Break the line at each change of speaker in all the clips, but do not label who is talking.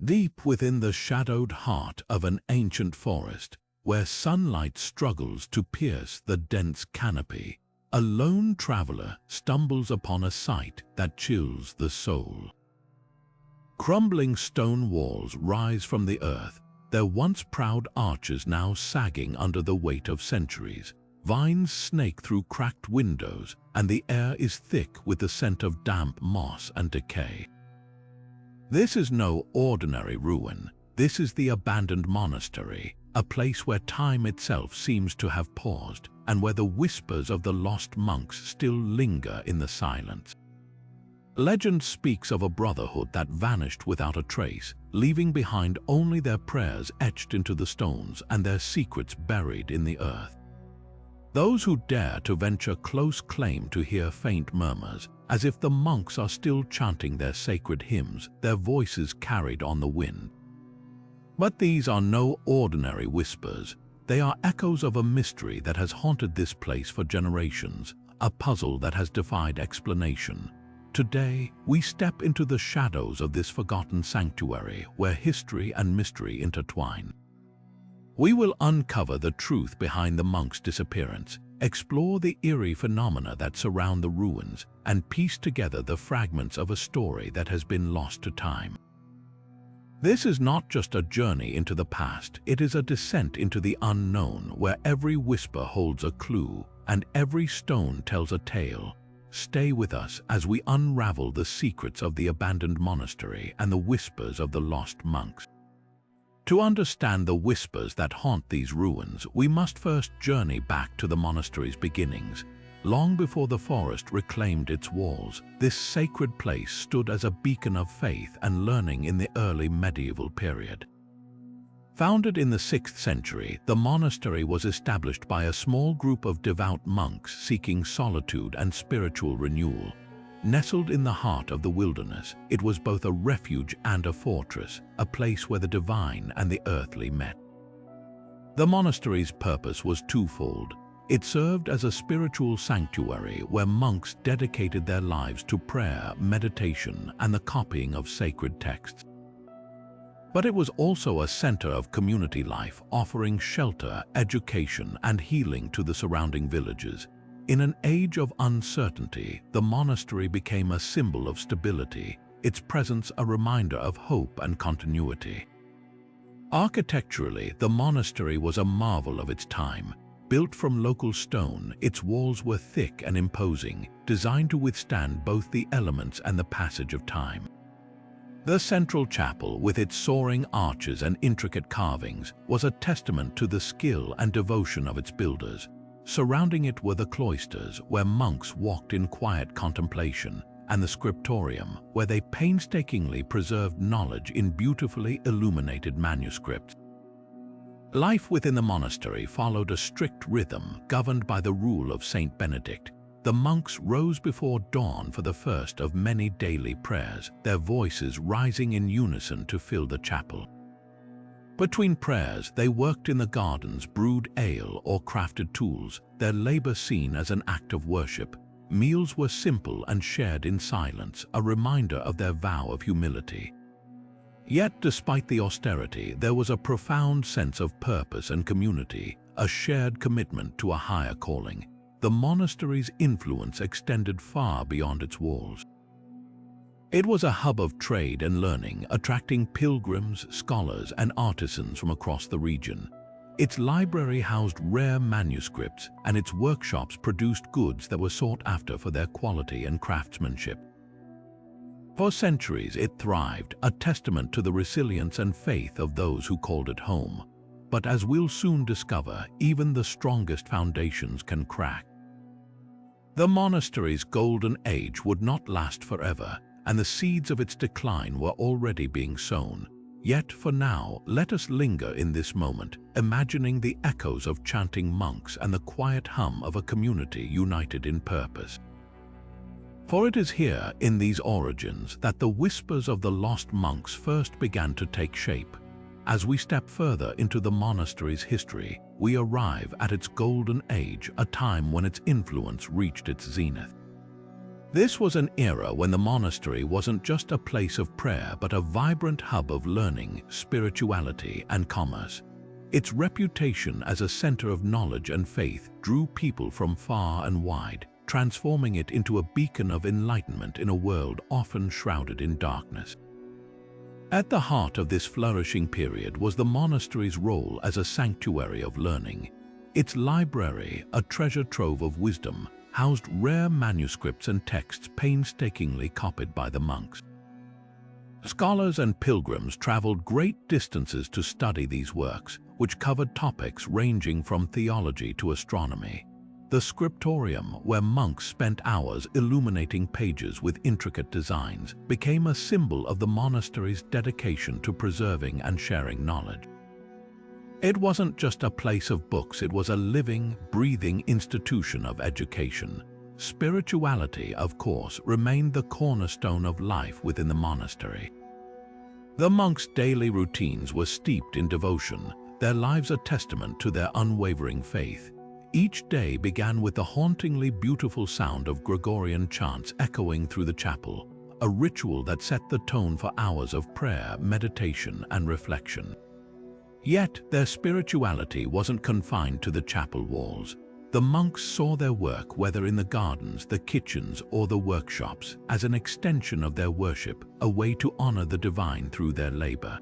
Deep within the shadowed heart of an ancient forest, where sunlight struggles to pierce the dense canopy, a lone traveler stumbles upon a sight that chills the soul. Crumbling stone walls rise from the earth, their once proud arches now sagging under the weight of centuries. Vines snake through cracked windows, and the air is thick with the scent of damp moss and decay. This is no ordinary ruin. This is the abandoned monastery, a place where time itself seems to have paused, and where the whispers of the lost monks still linger in the silence. Legend speaks of a brotherhood that vanished without a trace, leaving behind only their prayers etched into the stones and their secrets buried in the earth. Those who dare to venture close claim to hear faint murmurs, as if the monks are still chanting their sacred hymns, their voices carried on the wind. But these are no ordinary whispers. They are echoes of a mystery that has haunted this place for generations, a puzzle that has defied explanation. Today, we step into the shadows of this forgotten sanctuary where history and mystery intertwine. We will uncover the truth behind the monks' disappearance, explore the eerie phenomena that surround the ruins, and piece together the fragments of a story that has been lost to time. This is not just a journey into the past, it is a descent into the unknown where every whisper holds a clue and every stone tells a tale. Stay with us as we unravel the secrets of the abandoned monastery and the whispers of the lost monks. To understand the whispers that haunt these ruins, we must first journey back to the monastery's beginnings. Long before the forest reclaimed its walls, this sacred place stood as a beacon of faith and learning in the early medieval period. Founded in the 6th century, the monastery was established by a small group of devout monks seeking solitude and spiritual renewal. Nestled in the heart of the wilderness, it was both a refuge and a fortress, a place where the divine and the earthly met. The monastery's purpose was twofold. It served as a spiritual sanctuary where monks dedicated their lives to prayer, meditation, and the copying of sacred texts. But it was also a center of community life, offering shelter, education, and healing to the surrounding villages. In an age of uncertainty, the monastery became a symbol of stability, its presence a reminder of hope and continuity. Architecturally, the monastery was a marvel of its time. Built from local stone, its walls were thick and imposing, designed to withstand both the elements and the passage of time. The central chapel, with its soaring arches and intricate carvings, was a testament to the skill and devotion of its builders. Surrounding it were the cloisters, where monks walked in quiet contemplation, and the scriptorium, where they painstakingly preserved knowledge in beautifully illuminated manuscripts. Life within the monastery followed a strict rhythm governed by the rule of Saint Benedict. The monks rose before dawn for the first of many daily prayers, their voices rising in unison to fill the chapel. Between prayers, they worked in the gardens, brewed ale or crafted tools, their labor seen as an act of worship. Meals were simple and shared in silence, a reminder of their vow of humility. Yet, despite the austerity, there was a profound sense of purpose and community, a shared commitment to a higher calling. The monastery's influence extended far beyond its walls. It was a hub of trade and learning, attracting pilgrims, scholars, and artisans from across the region. Its library housed rare manuscripts, and its workshops produced goods that were sought after for their quality and craftsmanship. For centuries, it thrived, a testament to the resilience and faith of those who called it home. But as we'll soon discover, even the strongest foundations can crack. The monastery's golden age would not last forever, and the seeds of its decline were already being sown. Yet for now, let us linger in this moment, imagining the echoes of chanting monks and the quiet hum of a community united in purpose. For it is here, in these origins, that the whispers of the lost monks first began to take shape. As we step further into the monastery's history, we arrive at its golden age, a time when its influence reached its zenith. This was an era when the monastery wasn't just a place of prayer but a vibrant hub of learning, spirituality, and commerce. Its reputation as a center of knowledge and faith drew people from far and wide, transforming it into a beacon of enlightenment in a world often shrouded in darkness. At the heart of this flourishing period was the monastery's role as a sanctuary of learning. Its library, a treasure trove of wisdom, housed rare manuscripts and texts painstakingly copied by the monks. Scholars and pilgrims traveled great distances to study these works, which covered topics ranging from theology to astronomy. The scriptorium, where monks spent hours illuminating pages with intricate designs, became a symbol of the monastery's dedication to preserving and sharing knowledge. It wasn't just a place of books, it was a living, breathing institution of education. Spirituality, of course, remained the cornerstone of life within the monastery. The monks' daily routines were steeped in devotion, their lives a testament to their unwavering faith. Each day began with the hauntingly beautiful sound of Gregorian chants echoing through the chapel, a ritual that set the tone for hours of prayer, meditation, and reflection. Yet, their spirituality wasn't confined to the chapel walls. The monks saw their work, whether in the gardens, the kitchens, or the workshops, as an extension of their worship, a way to honor the divine through their labor.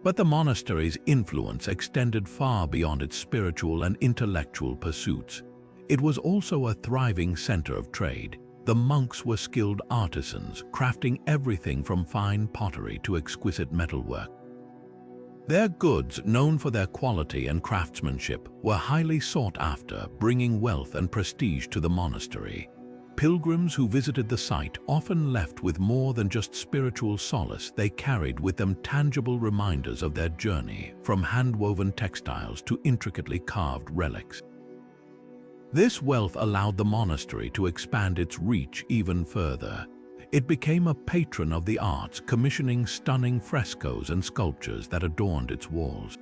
But the monastery's influence extended far beyond its spiritual and intellectual pursuits. It was also a thriving center of trade. The monks were skilled artisans, crafting everything from fine pottery to exquisite metalwork. Their goods, known for their quality and craftsmanship, were highly sought after, bringing wealth and prestige to the monastery. Pilgrims who visited the site often left with more than just spiritual solace. They carried with them tangible reminders of their journey, from hand-woven textiles to intricately carved relics. This wealth allowed the monastery to expand its reach even further. It became a patron of the arts, commissioning stunning frescoes and sculptures that adorned its walls.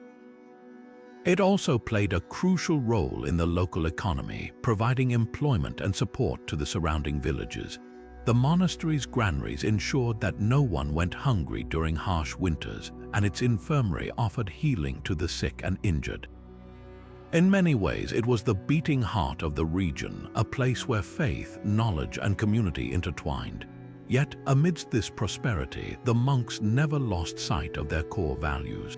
It also played a crucial role in the local economy, providing employment and support to the surrounding villages. The monastery's granaries ensured that no one went hungry during harsh winters, and its infirmary offered healing to the sick and injured. In many ways, it was the beating heart of the region, a place where faith, knowledge, and community intertwined. Yet, amidst this prosperity, the monks never lost sight of their core values.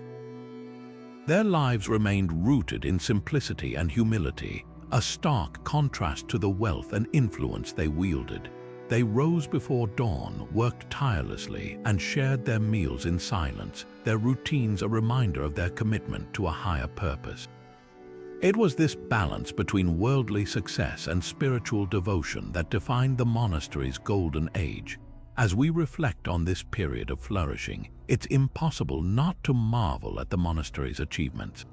Their lives remained rooted in simplicity and humility, a stark contrast to the wealth and influence they wielded. They rose before dawn, worked tirelessly, and shared their meals in silence, their routines a reminder of their commitment to a higher purpose. It was this balance between worldly success and spiritual devotion that defined the monastery's golden age. As we reflect on this period of flourishing, it's impossible not to marvel at the monastery's achievements.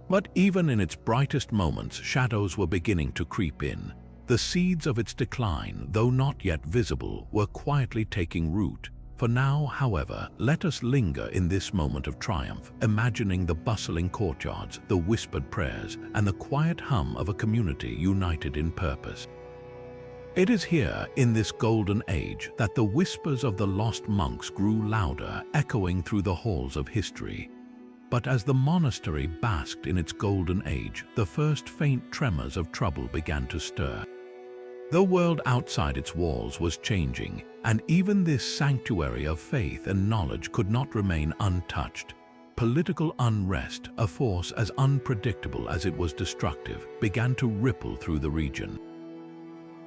But even in its brightest moments, shadows were beginning to creep in. The seeds of its decline, though not yet visible, were quietly taking root. For now, however, let us linger in this moment of triumph, imagining the bustling courtyards, the whispered prayers, and the quiet hum of a community united in purpose. It is here, in this golden age, that the whispers of the lost monks grew louder, echoing through the halls of history. But as the monastery basked in its golden age, the first faint tremors of trouble began to stir. The world outside its walls was changing, and even this sanctuary of faith and knowledge could not remain untouched. Political unrest, a force as unpredictable as it was destructive, began to ripple through the region.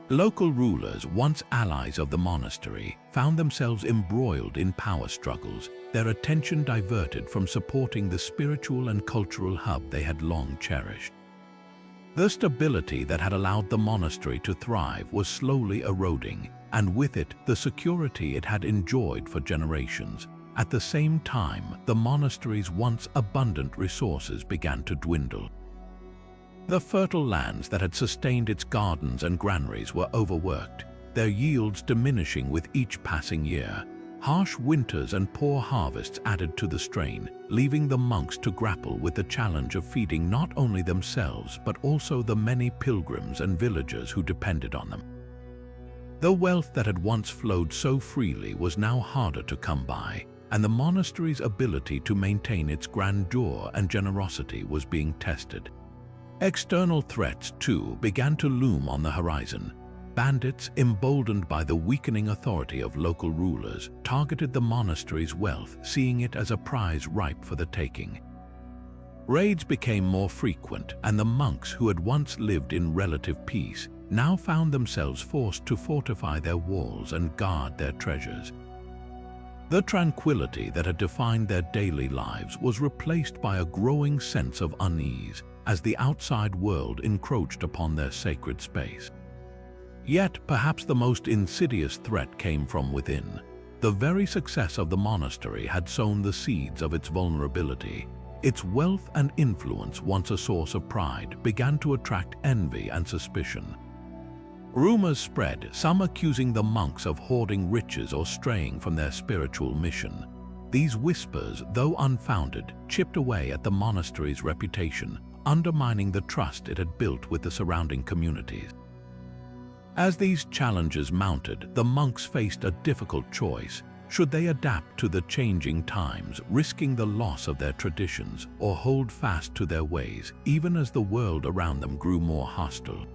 Local rulers, once allies of the monastery, found themselves embroiled in power struggles, their attention diverted from supporting the spiritual and cultural hub they had long cherished. The stability that had allowed the monastery to thrive was slowly eroding, and with it, the security it had enjoyed for generations. At the same time, the monastery's once abundant resources began to dwindle. The fertile lands that had sustained its gardens and granaries were overworked, their yields diminishing with each passing year. Harsh winters and poor harvests added to the strain, leaving the monks to grapple with the challenge of feeding not only themselves but also the many pilgrims and villagers who depended on them. The wealth that had once flowed so freely was now harder to come by, and the monastery's ability to maintain its grandeur and generosity was being tested. External threats, too, began to loom on the horizon. Bandits, emboldened by the weakening authority of local rulers, targeted the monastery's wealth, seeing it as a prize ripe for the taking. Raids became more frequent, and the monks who had once lived in relative peace now found themselves forced to fortify their walls and guard their treasures. The tranquility that had defined their daily lives was replaced by a growing sense of unease as the outside world encroached upon their sacred space. Yet, perhaps the most insidious threat came from within. The very success of the monastery had sown the seeds of its vulnerability. Its wealth and influence, once a source of pride, began to attract envy and suspicion. Rumors spread, some accusing the monks of hoarding riches or straying from their spiritual mission. These whispers, though unfounded, chipped away at the monastery's reputation, undermining the trust it had built with the surrounding communities. As these challenges mounted, the monks faced a difficult choice. Should they adapt to the changing times, risking the loss of their traditions, or hold fast to their ways, even as the world around them grew more hostile?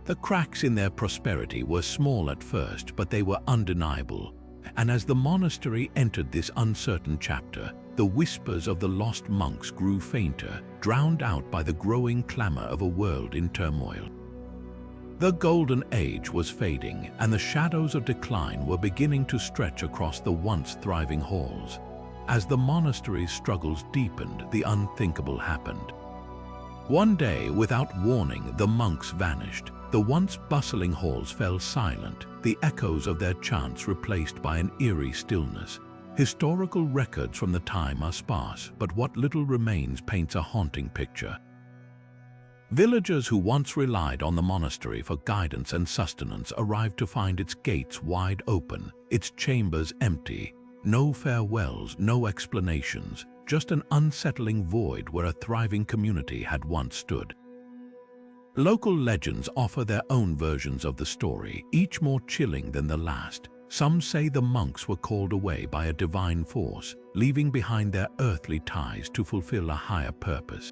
The cracks in their prosperity were small at first, but they were undeniable. And as the monastery entered this uncertain chapter, the whispers of the lost monks grew fainter, drowned out by the growing clamor of a world in turmoil. The golden age was fading, and the shadows of decline were beginning to stretch across the once thriving halls. As the monastery's struggles deepened, the unthinkable happened. One day, without warning, the monks vanished. The once bustling halls fell silent, the echoes of their chants replaced by an eerie stillness. Historical records from the time are sparse, but what little remains paints a haunting picture. Villagers who once relied on the monastery for guidance and sustenance arrived to find its gates wide open, its chambers empty. No farewells, no explanations, just an unsettling void where a thriving community had once stood. Local legends offer their own versions of the story, each more chilling than the last. Some say the monks were called away by a divine force, leaving behind their earthly ties to fulfill a higher purpose.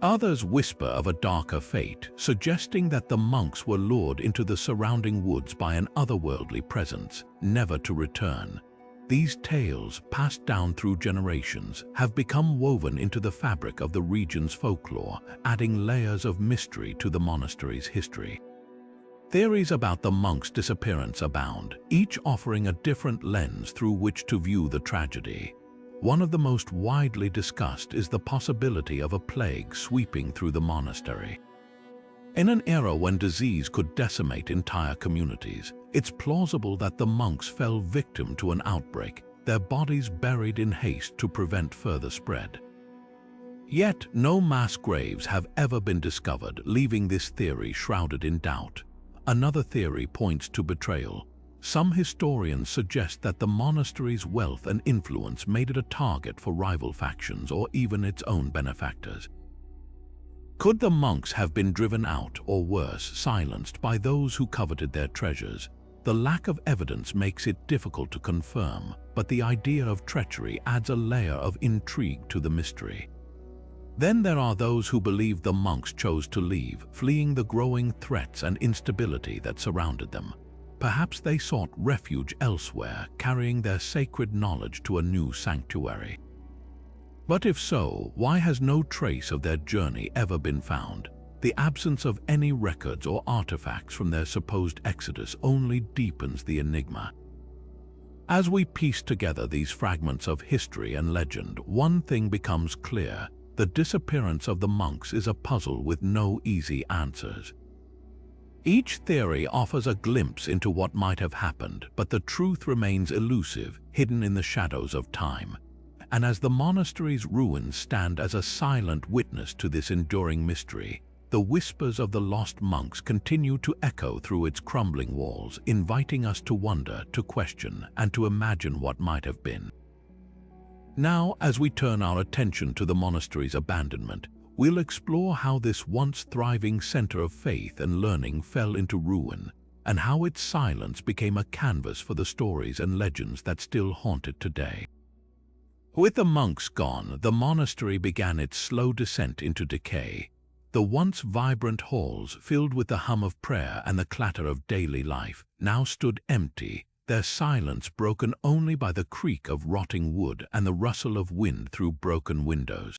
Others whisper of a darker fate, suggesting that the monks were lured into the surrounding woods by an otherworldly presence, never to return. These tales, passed down through generations, have become woven into the fabric of the region's folklore, adding layers of mystery to the monastery's history. Theories about the monks' disappearance abound, each offering a different lens through which to view the tragedy. One of the most widely discussed is the possibility of a plague sweeping through the monastery. In an era when disease could decimate entire communities, it's plausible that the monks fell victim to an outbreak, their bodies buried in haste to prevent further spread. Yet, no mass graves have ever been discovered, leaving this theory shrouded in doubt. Another theory points to betrayal. Some historians suggest that the monastery's wealth and influence made it a target for rival factions or even its own benefactors. Could the monks have been driven out, or worse, silenced by those who coveted their treasures? The lack of evidence makes it difficult to confirm, but the idea of treachery adds a layer of intrigue to the mystery. Then there are those who believe the monks chose to leave, fleeing the growing threats and instability that surrounded them. Perhaps they sought refuge elsewhere, carrying their sacred knowledge to a new sanctuary. But if so, why has no trace of their journey ever been found? The absence of any records or artifacts from their supposed exodus only deepens the enigma. As we piece together these fragments of history and legend, one thing becomes clear: the disappearance of the monks is a puzzle with no easy answers. Each theory offers a glimpse into what might have happened, but the truth remains elusive, hidden in the shadows of time. And as the monastery's ruins stand as a silent witness to this enduring mystery, the whispers of the lost monks continue to echo through its crumbling walls, inviting us to wonder, to question, and to imagine what might have been. Now, as we turn our attention to the monastery's abandonment, we'll explore how this once thriving center of faith and learning fell into ruin, and how its silence became a canvas for the stories and legends that still haunt it today. With the monks gone, the monastery began its slow descent into decay. The once vibrant halls, filled with the hum of prayer and the clatter of daily life, now stood empty, their silence broken only by the creak of rotting wood and the rustle of wind through broken windows.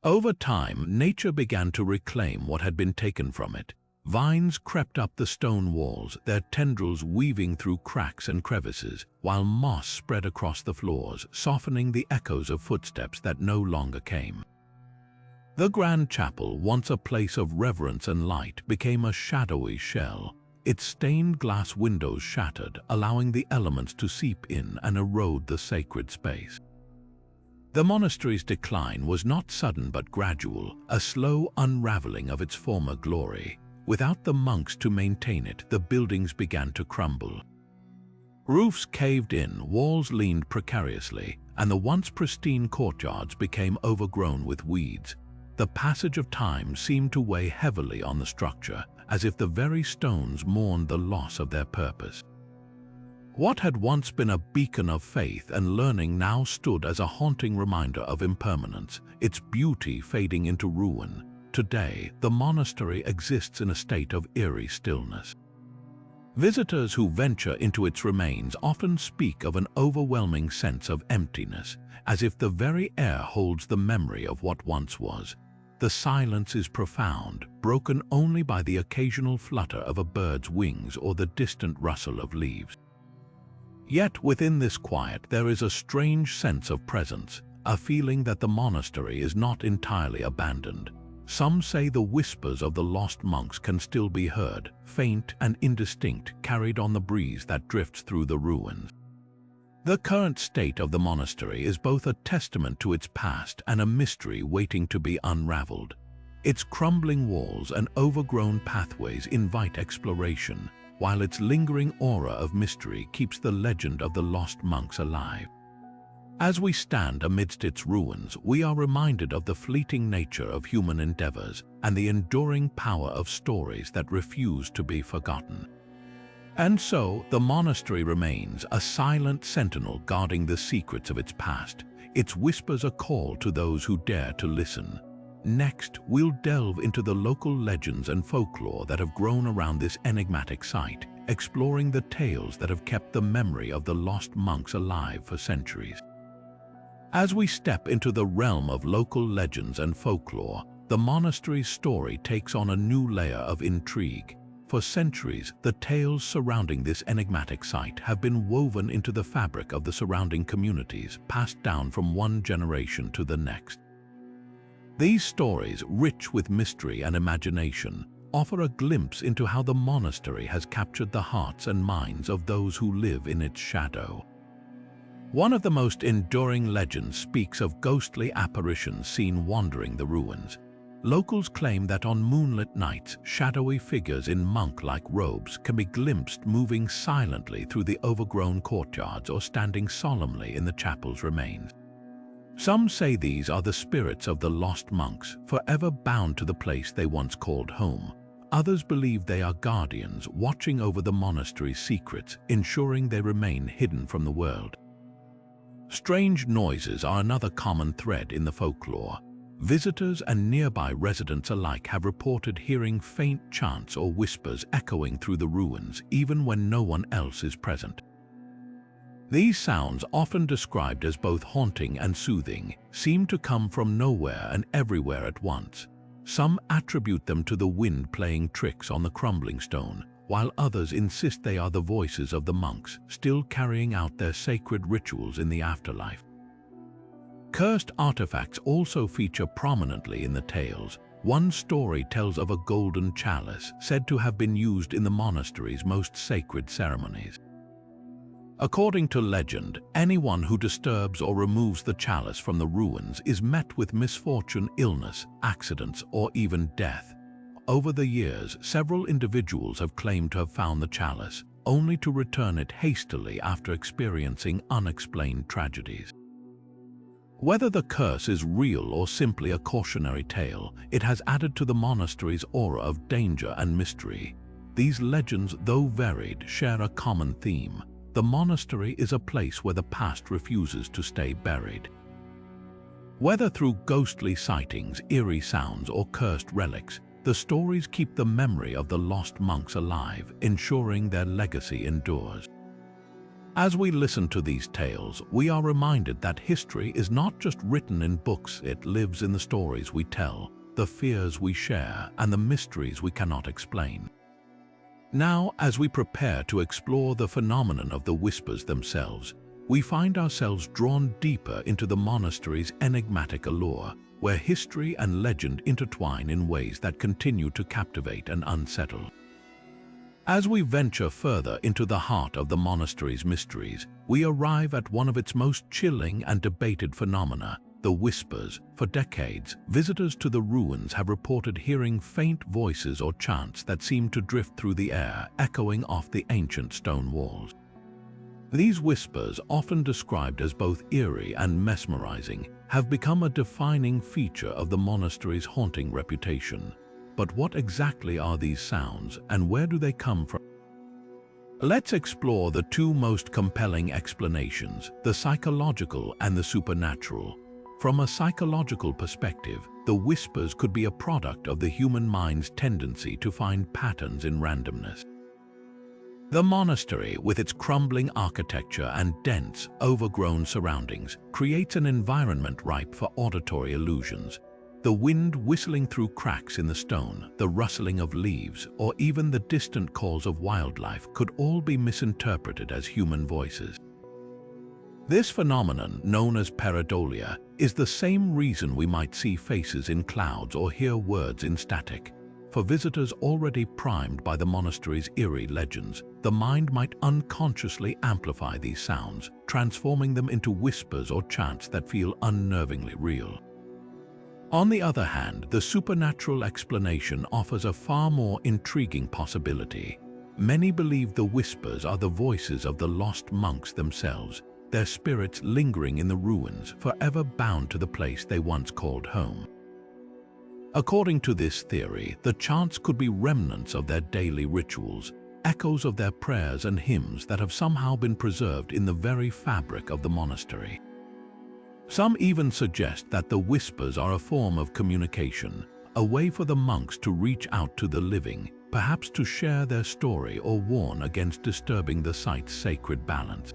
Over time, nature began to reclaim what had been taken from it. Vines crept up the stone walls, their tendrils weaving through cracks and crevices, while moss spread across the floors, softening the echoes of footsteps that no longer came. The grand chapel, once a place of reverence and light, became a shadowy shell, its stained glass windows shattered, allowing the elements to seep in and erode the sacred space. The monastery's decline was not sudden but gradual, a slow unraveling of its former glory. Without the monks to maintain it, the buildings began to crumble. Roofs caved in, walls leaned precariously, and the once pristine courtyards became overgrown with weeds. The passage of time seemed to weigh heavily on the structure, as if the very stones mourned the loss of their purpose. What had once been a beacon of faith and learning now stood as a haunting reminder of impermanence, its beauty fading into ruin. Today, the monastery exists in a state of eerie stillness. Visitors who venture into its remains often speak of an overwhelming sense of emptiness, as if the very air holds the memory of what once was. The silence is profound, broken only by the occasional flutter of a bird's wings or the distant rustle of leaves. Yet within this quiet there is a strange sense of presence, a feeling that the monastery is not entirely abandoned. Some say the whispers of the lost monks can still be heard, faint and indistinct, carried on the breeze that drifts through the ruins. The current state of the monastery is both a testament to its past and a mystery waiting to be unraveled. Its crumbling walls and overgrown pathways invite exploration, while its lingering aura of mystery keeps the legend of the lost monks alive. As we stand amidst its ruins, we are reminded of the fleeting nature of human endeavors and the enduring power of stories that refuse to be forgotten. And so, the monastery remains a silent sentinel guarding the secrets of its past, its whispers a call to those who dare to listen. Next, we'll delve into the local legends and folklore that have grown around this enigmatic site, exploring the tales that have kept the memory of the lost monks alive for centuries. As we step into the realm of local legends and folklore, the monastery's story takes on a new layer of intrigue. For centuries, the tales surrounding this enigmatic site have been woven into the fabric of the surrounding communities, passed down from one generation to the next. These stories, rich with mystery and imagination, offer a glimpse into how the monastery has captured the hearts and minds of those who live in its shadow. One of the most enduring legends speaks of ghostly apparitions seen wandering the ruins. Locals claim that on moonlit nights, shadowy figures in monk-like robes can be glimpsed moving silently through the overgrown courtyards or standing solemnly in the chapel's remains. Some say these are the spirits of the lost monks, forever bound to the place they once called home. Others believe they are guardians watching over the monastery's secrets, ensuring they remain hidden from the world. Strange noises are another common thread in the folklore. Visitors and nearby residents alike have reported hearing faint chants or whispers echoing through the ruins, even when no one else is present. These sounds, often described as both haunting and soothing, seem to come from nowhere and everywhere at once. Some attribute them to the wind playing tricks on the crumbling stone, while others insist they are the voices of the monks, still carrying out their sacred rituals in the afterlife. Cursed artifacts also feature prominently in the tales. One story tells of a golden chalice said to have been used in the monastery's most sacred ceremonies. According to legend, anyone who disturbs or removes the chalice from the ruins is met with misfortune, illness, accidents, or even death. Over the years, several individuals have claimed to have found the chalice, only to return it hastily after experiencing unexplained tragedies. Whether the curse is real or simply a cautionary tale, it has added to the monastery's aura of danger and mystery. these legends, though varied, share a common theme. The monastery is a place where the past refuses to stay buried. Whether through ghostly sightings, eerie sounds, or cursed relics, the stories keep the memory of the lost monks alive, ensuring their legacy endures. As we listen to these tales, we are reminded that history is not just written in books, it lives in the stories we tell, the fears we share, and the mysteries we cannot explain. Now, as we prepare to explore the phenomenon of the whispers themselves, we find ourselves drawn deeper into the monastery's enigmatic allure, where history and legend intertwine in ways that continue to captivate and unsettle. As we venture further into the heart of the monastery's mysteries, we arrive at one of its most chilling and debated phenomena, the whispers. For decades, visitors to the ruins have reported hearing faint voices or chants that seem to drift through the air, echoing off the ancient stone walls. These whispers, often described as both eerie and mesmerizing, have become a defining feature of the monastery's haunting reputation. But what exactly are these sounds, and where do they come from? Let's explore the two most compelling explanations, the psychological and the supernatural. From a psychological perspective, the whispers could be a product of the human mind's tendency to find patterns in randomness. The monastery, with its crumbling architecture and dense, overgrown surroundings, creates an environment ripe for auditory illusions. The wind whistling through cracks in the stone, the rustling of leaves, or even the distant calls of wildlife could all be misinterpreted as human voices. This phenomenon, known as pareidolia, is the same reason we might see faces in clouds or hear words in static. For visitors already primed by the monastery's eerie legends, the mind might unconsciously amplify these sounds, transforming them into whispers or chants that feel unnervingly real. On the other hand, the supernatural explanation offers a far more intriguing possibility. Many believe the whispers are the voices of the lost monks themselves, their spirits lingering in the ruins, forever bound to the place they once called home. According to this theory, the chants could be remnants of their daily rituals, echoes of their prayers and hymns that have somehow been preserved in the very fabric of the monastery. Some even suggest that the whispers are a form of communication, a way for the monks to reach out to the living, perhaps to share their story or warn against disturbing the site's sacred balance.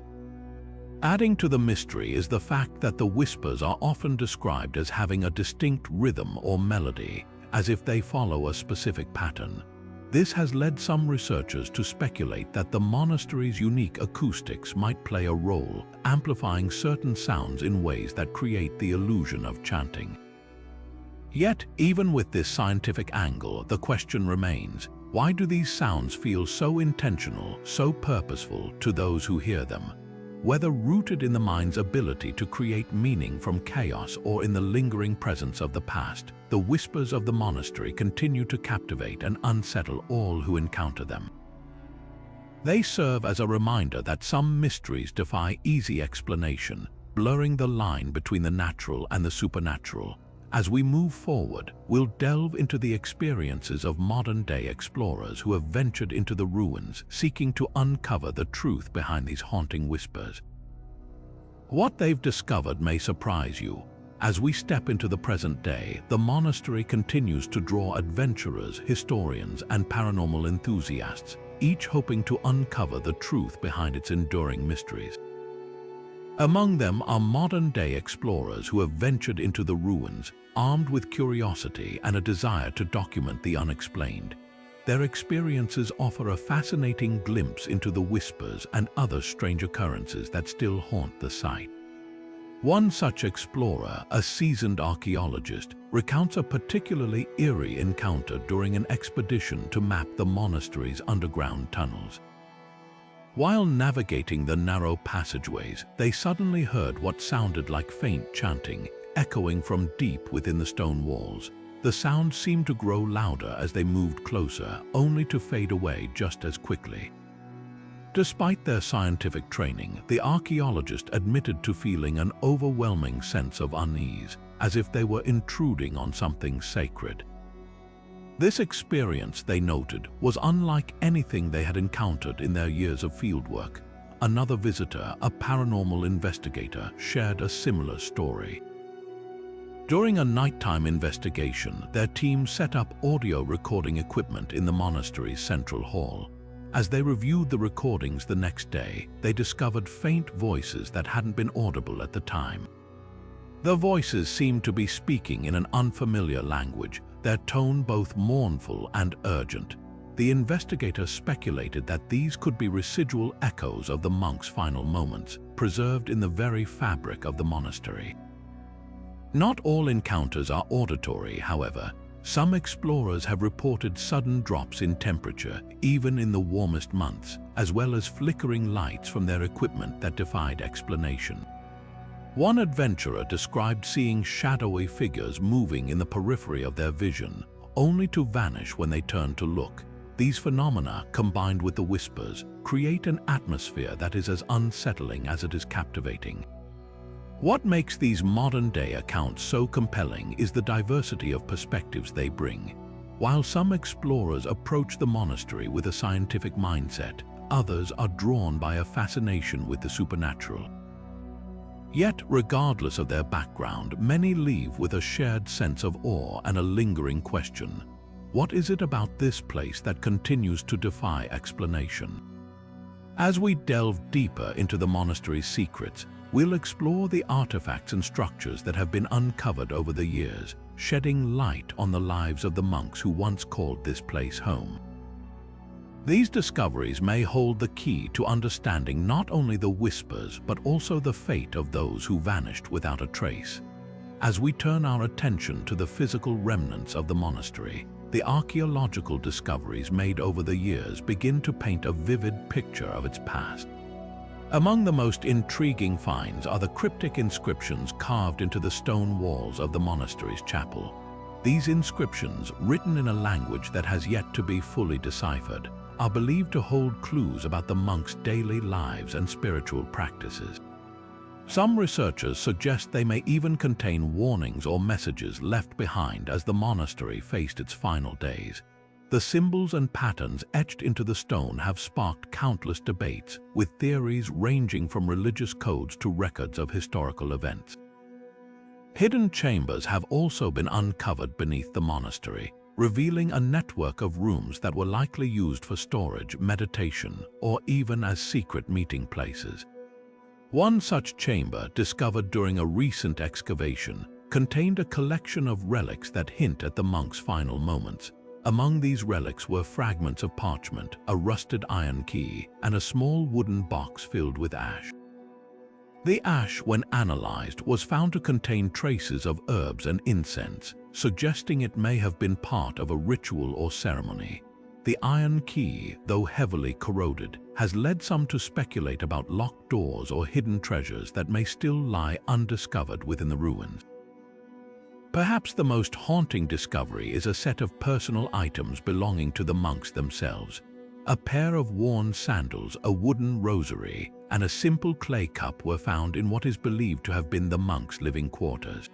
Adding to the mystery is the fact that the whispers are often described as having a distinct rhythm or melody, as if they follow a specific pattern. This has led some researchers to speculate that the monastery's unique acoustics might play a role, amplifying certain sounds in ways that create the illusion of chanting. Yet, even with this scientific angle, the question remains, why do these sounds feel so intentional, so purposeful to those who hear them? Whether rooted in the mind's ability to create meaning from chaos or in the lingering presence of the past, the whispers of the monastery continue to captivate and unsettle all who encounter them. They serve as a reminder that some mysteries defy easy explanation, blurring the line between the natural and the supernatural. As we move forward, we'll delve into the experiences of modern-day explorers who have ventured into the ruins, seeking to uncover the truth behind these haunting whispers. What they've discovered may surprise you. As we step into the present day, the monastery continues to draw adventurers, historians, and paranormal enthusiasts, each hoping to uncover the truth behind its enduring mysteries. Among them are modern-day explorers who have ventured into the ruins, armed with curiosity and a desire to document the unexplained. Their experiences offer a fascinating glimpse into the whispers and other strange occurrences that still haunt the site. One such explorer, a seasoned archaeologist, recounts a particularly eerie encounter during an expedition to map the monastery's underground tunnels. While navigating the narrow passageways, they suddenly heard what sounded like faint chanting, echoing from deep within the stone walls. The sound seemed to grow louder as they moved closer, only to fade away just as quickly. Despite their scientific training, the archaeologist admitted to feeling an overwhelming sense of unease, as if they were intruding on something sacred. This experience, they noted, was unlike anything they had encountered in their years of fieldwork. Another visitor, a paranormal investigator, shared a similar story. During a nighttime investigation, their team set up audio recording equipment in the monastery's central hall. As they reviewed the recordings the next day, they discovered faint voices that hadn't been audible at the time. The voices seemed to be speaking in an unfamiliar language, their tone both mournful and urgent. The investigator speculated that these could be residual echoes of the monks' final moments, preserved in the very fabric of the monastery. Not all encounters are auditory, however. Some explorers have reported sudden drops in temperature, even in the warmest months, as well as flickering lights from their equipment that defied explanation. One adventurer described seeing shadowy figures moving in the periphery of their vision, only to vanish when they turned to look. These phenomena, combined with the whispers, create an atmosphere that is as unsettling as it is captivating. What makes these modern-day accounts so compelling is the diversity of perspectives they bring. While some explorers approach the monastery with a scientific mindset, others are drawn by a fascination with the supernatural. Yet, regardless of their background, many leave with a shared sense of awe and a lingering question. What is it about this place that continues to defy explanation? As we delve deeper into the monastery's secrets, we'll explore the artifacts and structures that have been uncovered over the years, shedding light on the lives of the monks who once called this place home. These discoveries may hold the key to understanding not only the whispers but also the fate of those who vanished without a trace. As we turn our attention to the physical remnants of the monastery, the archaeological discoveries made over the years begin to paint a vivid picture of its past. Among the most intriguing finds are the cryptic inscriptions carved into the stone walls of the monastery's chapel. These inscriptions, written in a language that has yet to be fully deciphered, are believed to hold clues about the monks' daily lives and spiritual practices. Some researchers suggest they may even contain warnings or messages left behind as the monastery faced its final days. The symbols and patterns etched into the stone have sparked countless debates, with theories ranging from religious codes to records of historical events. Hidden chambers have also been uncovered beneath the monastery, revealing a network of rooms that were likely used for storage, meditation, or even as secret meeting places. One such chamber, discovered during a recent excavation, contained a collection of relics that hint at the monks' final moments. Among these relics were fragments of parchment, a rusted iron key, and a small wooden box filled with ash. The ash, when analyzed, was found to contain traces of herbs and incense, suggesting it may have been part of a ritual or ceremony. The iron key, though heavily corroded, has led some to speculate about locked doors or hidden treasures that may still lie undiscovered within the ruins. Perhaps the most haunting discovery is a set of personal items belonging to the monks themselves. A pair of worn sandals, a wooden rosary, and a simple clay cup were found in what is believed to have been the monks' living quarters.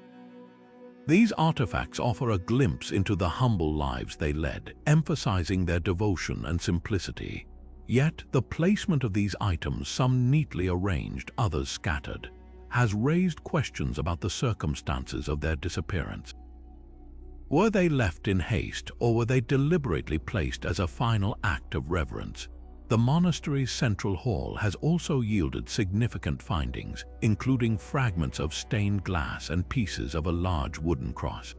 These artifacts offer a glimpse into the humble lives they led, emphasizing their devotion and simplicity. Yet, the placement of these items, some neatly arranged, others scattered, has raised questions about the circumstances of their disappearance. Were they left in haste, or were they deliberately placed as a final act of reverence? The monastery's central hall has also yielded significant findings, including fragments of stained glass and pieces of a large wooden cross.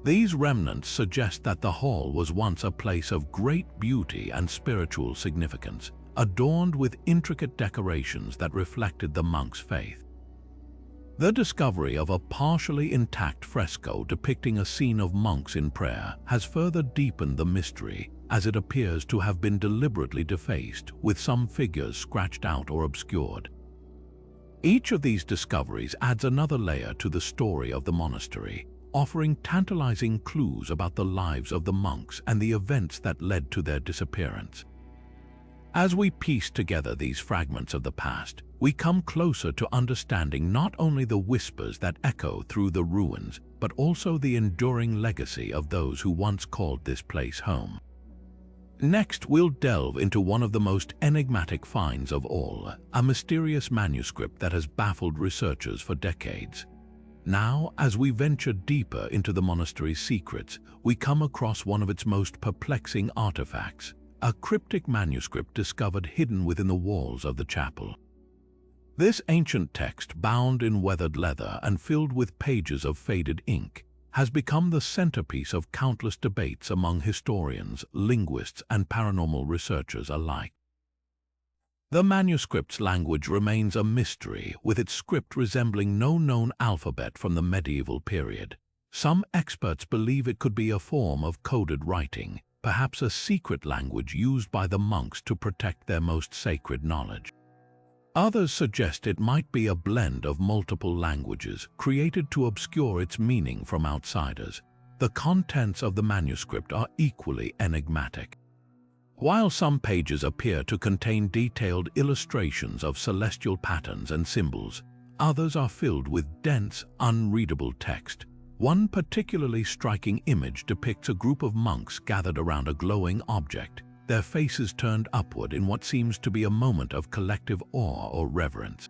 These remnants suggest that the hall was once a place of great beauty and spiritual significance, adorned with intricate decorations that reflected the monks' faith. The discovery of a partially intact fresco depicting a scene of monks in prayer has further deepened the mystery, as it appears to have been deliberately defaced, with some figures scratched out or obscured. Each of these discoveries adds another layer to the story of the monastery, offering tantalizing clues about the lives of the monks and the events that led to their disappearance. As we piece together these fragments of the past, we come closer to understanding not only the whispers that echo through the ruins, but also the enduring legacy of those who once called this place home. Next, we'll delve into one of the most enigmatic finds of all, a mysterious manuscript that has baffled researchers for decades. Now, as we venture deeper into the monastery's secrets, we come across one of its most perplexing artifacts, a cryptic manuscript discovered hidden within the walls of the chapel. This ancient text, bound in weathered leather and filled with pages of faded ink, has become the centerpiece of countless debates among historians, linguists, and paranormal researchers alike. The manuscript's language remains a mystery, with its script resembling no known alphabet from the medieval period. Some experts believe it could be a form of coded writing, perhaps a secret language used by the monks to protect their most sacred knowledge. Others suggest it might be a blend of multiple languages, created to obscure its meaning from outsiders. The contents of the manuscript are equally enigmatic. While some pages appear to contain detailed illustrations of celestial patterns and symbols, others are filled with dense, unreadable text. One particularly striking image depicts a group of monks gathered around a glowing object, their faces turned upward in what seems to be a moment of collective awe or reverence.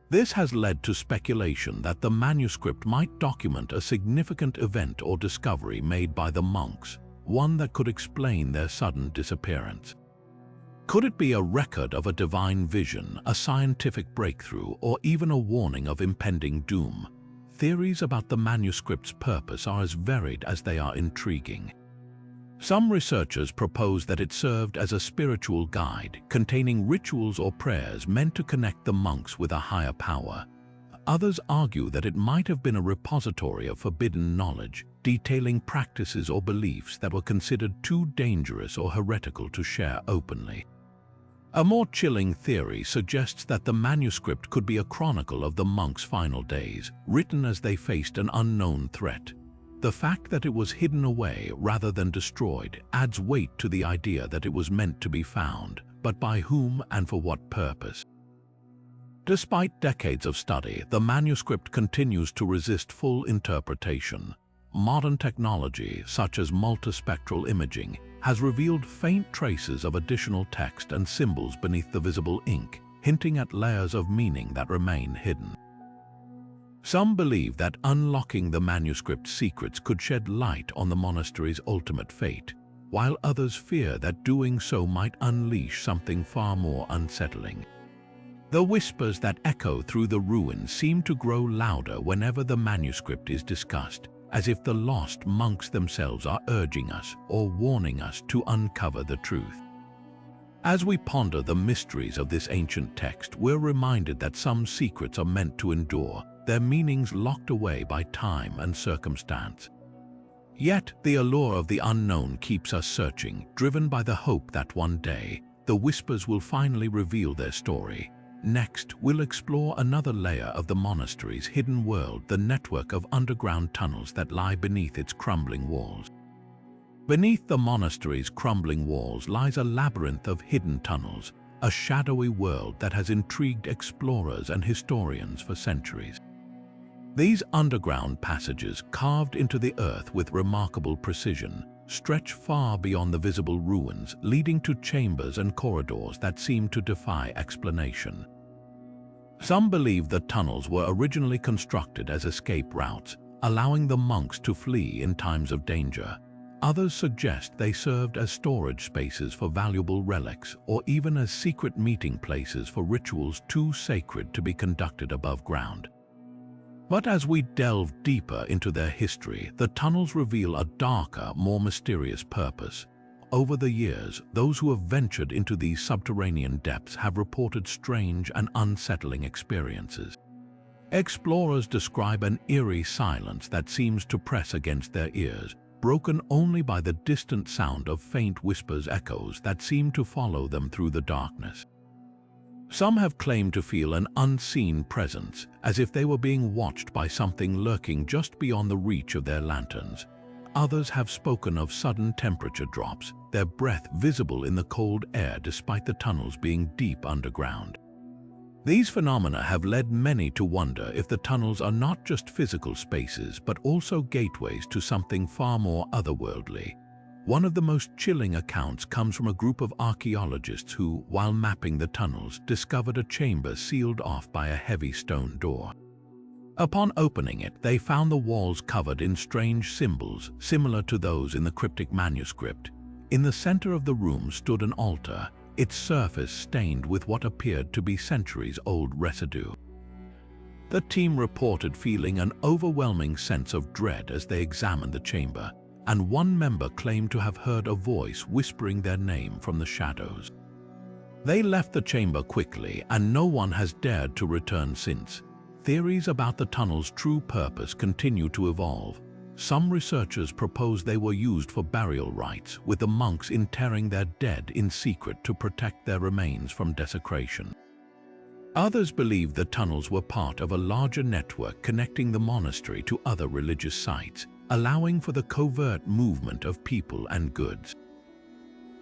This has led to speculation that the manuscript might document a significant event or discovery made by the monks, one that could explain their sudden disappearance. Could it be a record of a divine vision, a scientific breakthrough, or even a warning of impending doom? Theories about the manuscript's purpose are as varied as they are intriguing. Some researchers propose that it served as a spiritual guide, containing rituals or prayers meant to connect the monks with a higher power. Others argue that it might have been a repository of forbidden knowledge, detailing practices or beliefs that were considered too dangerous or heretical to share openly. A more chilling theory suggests that the manuscript could be a chronicle of the monks' final days, written as they faced an unknown threat. The fact that it was hidden away rather than destroyed adds weight to the idea that it was meant to be found, but by whom and for what purpose? Despite decades of study, the manuscript continues to resist full interpretation. Modern technology, such as multispectral imaging, has revealed faint traces of additional text and symbols beneath the visible ink, hinting at layers of meaning that remain hidden. Some believe that unlocking the manuscript's secrets could shed light on the monastery's ultimate fate, while others fear that doing so might unleash something far more unsettling. The whispers that echo through the ruins seem to grow louder whenever the manuscript is discussed, as if the lost monks themselves are urging us or warning us to uncover the truth. As we ponder the mysteries of this ancient text, we're reminded that some secrets are meant to endure, their meanings locked away by time and circumstance. Yet, the allure of the unknown keeps us searching, driven by the hope that one day, the whispers will finally reveal their story. Next, we'll explore another layer of the monastery's hidden world, the network of underground tunnels that lie beneath its crumbling walls. Beneath the monastery's crumbling walls lies a labyrinth of hidden tunnels, a shadowy world that has intrigued explorers and historians for centuries. These underground passages, carved into the earth with remarkable precision, stretch far beyond the visible ruins, leading to chambers and corridors that seem to defy explanation. Some believe the tunnels were originally constructed as escape routes, allowing the monks to flee in times of danger. Others suggest they served as storage spaces for valuable relics, or even as secret meeting places for rituals too sacred to be conducted above ground. But as we delve deeper into their history, the tunnels reveal a darker, more mysterious purpose. Over the years, those who have ventured into these subterranean depths have reported strange and unsettling experiences. Explorers describe an eerie silence that seems to press against their ears, broken only by the distant sound of faint whispers echoes that seem to follow them through the darkness. Some have claimed to feel an unseen presence, as if they were being watched by something lurking just beyond the reach of their lanterns. Others have spoken of sudden temperature drops, their breath visible in the cold air despite the tunnels being deep underground. These phenomena have led many to wonder if the tunnels are not just physical spaces but also gateways to something far more otherworldly. One of the most chilling accounts comes from a group of archaeologists who, while mapping the tunnels, discovered a chamber sealed off by a heavy stone door. Upon opening it, they found the walls covered in strange symbols similar to those in the cryptic manuscript. In the center of the room stood an altar, its surface stained with what appeared to be centuries-old residue. The team reported feeling an overwhelming sense of dread as they examined the chamber, and one member claimed to have heard a voice whispering their name from the shadows. They left the chamber quickly, and no one has dared to return since. Theories about the tunnel's true purpose continue to evolve. Some researchers propose they were used for burial rites, with the monks interring their dead in secret to protect their remains from desecration. Others believe the tunnels were part of a larger network connecting the monastery to other religious sites, allowing for the covert movement of people and goods.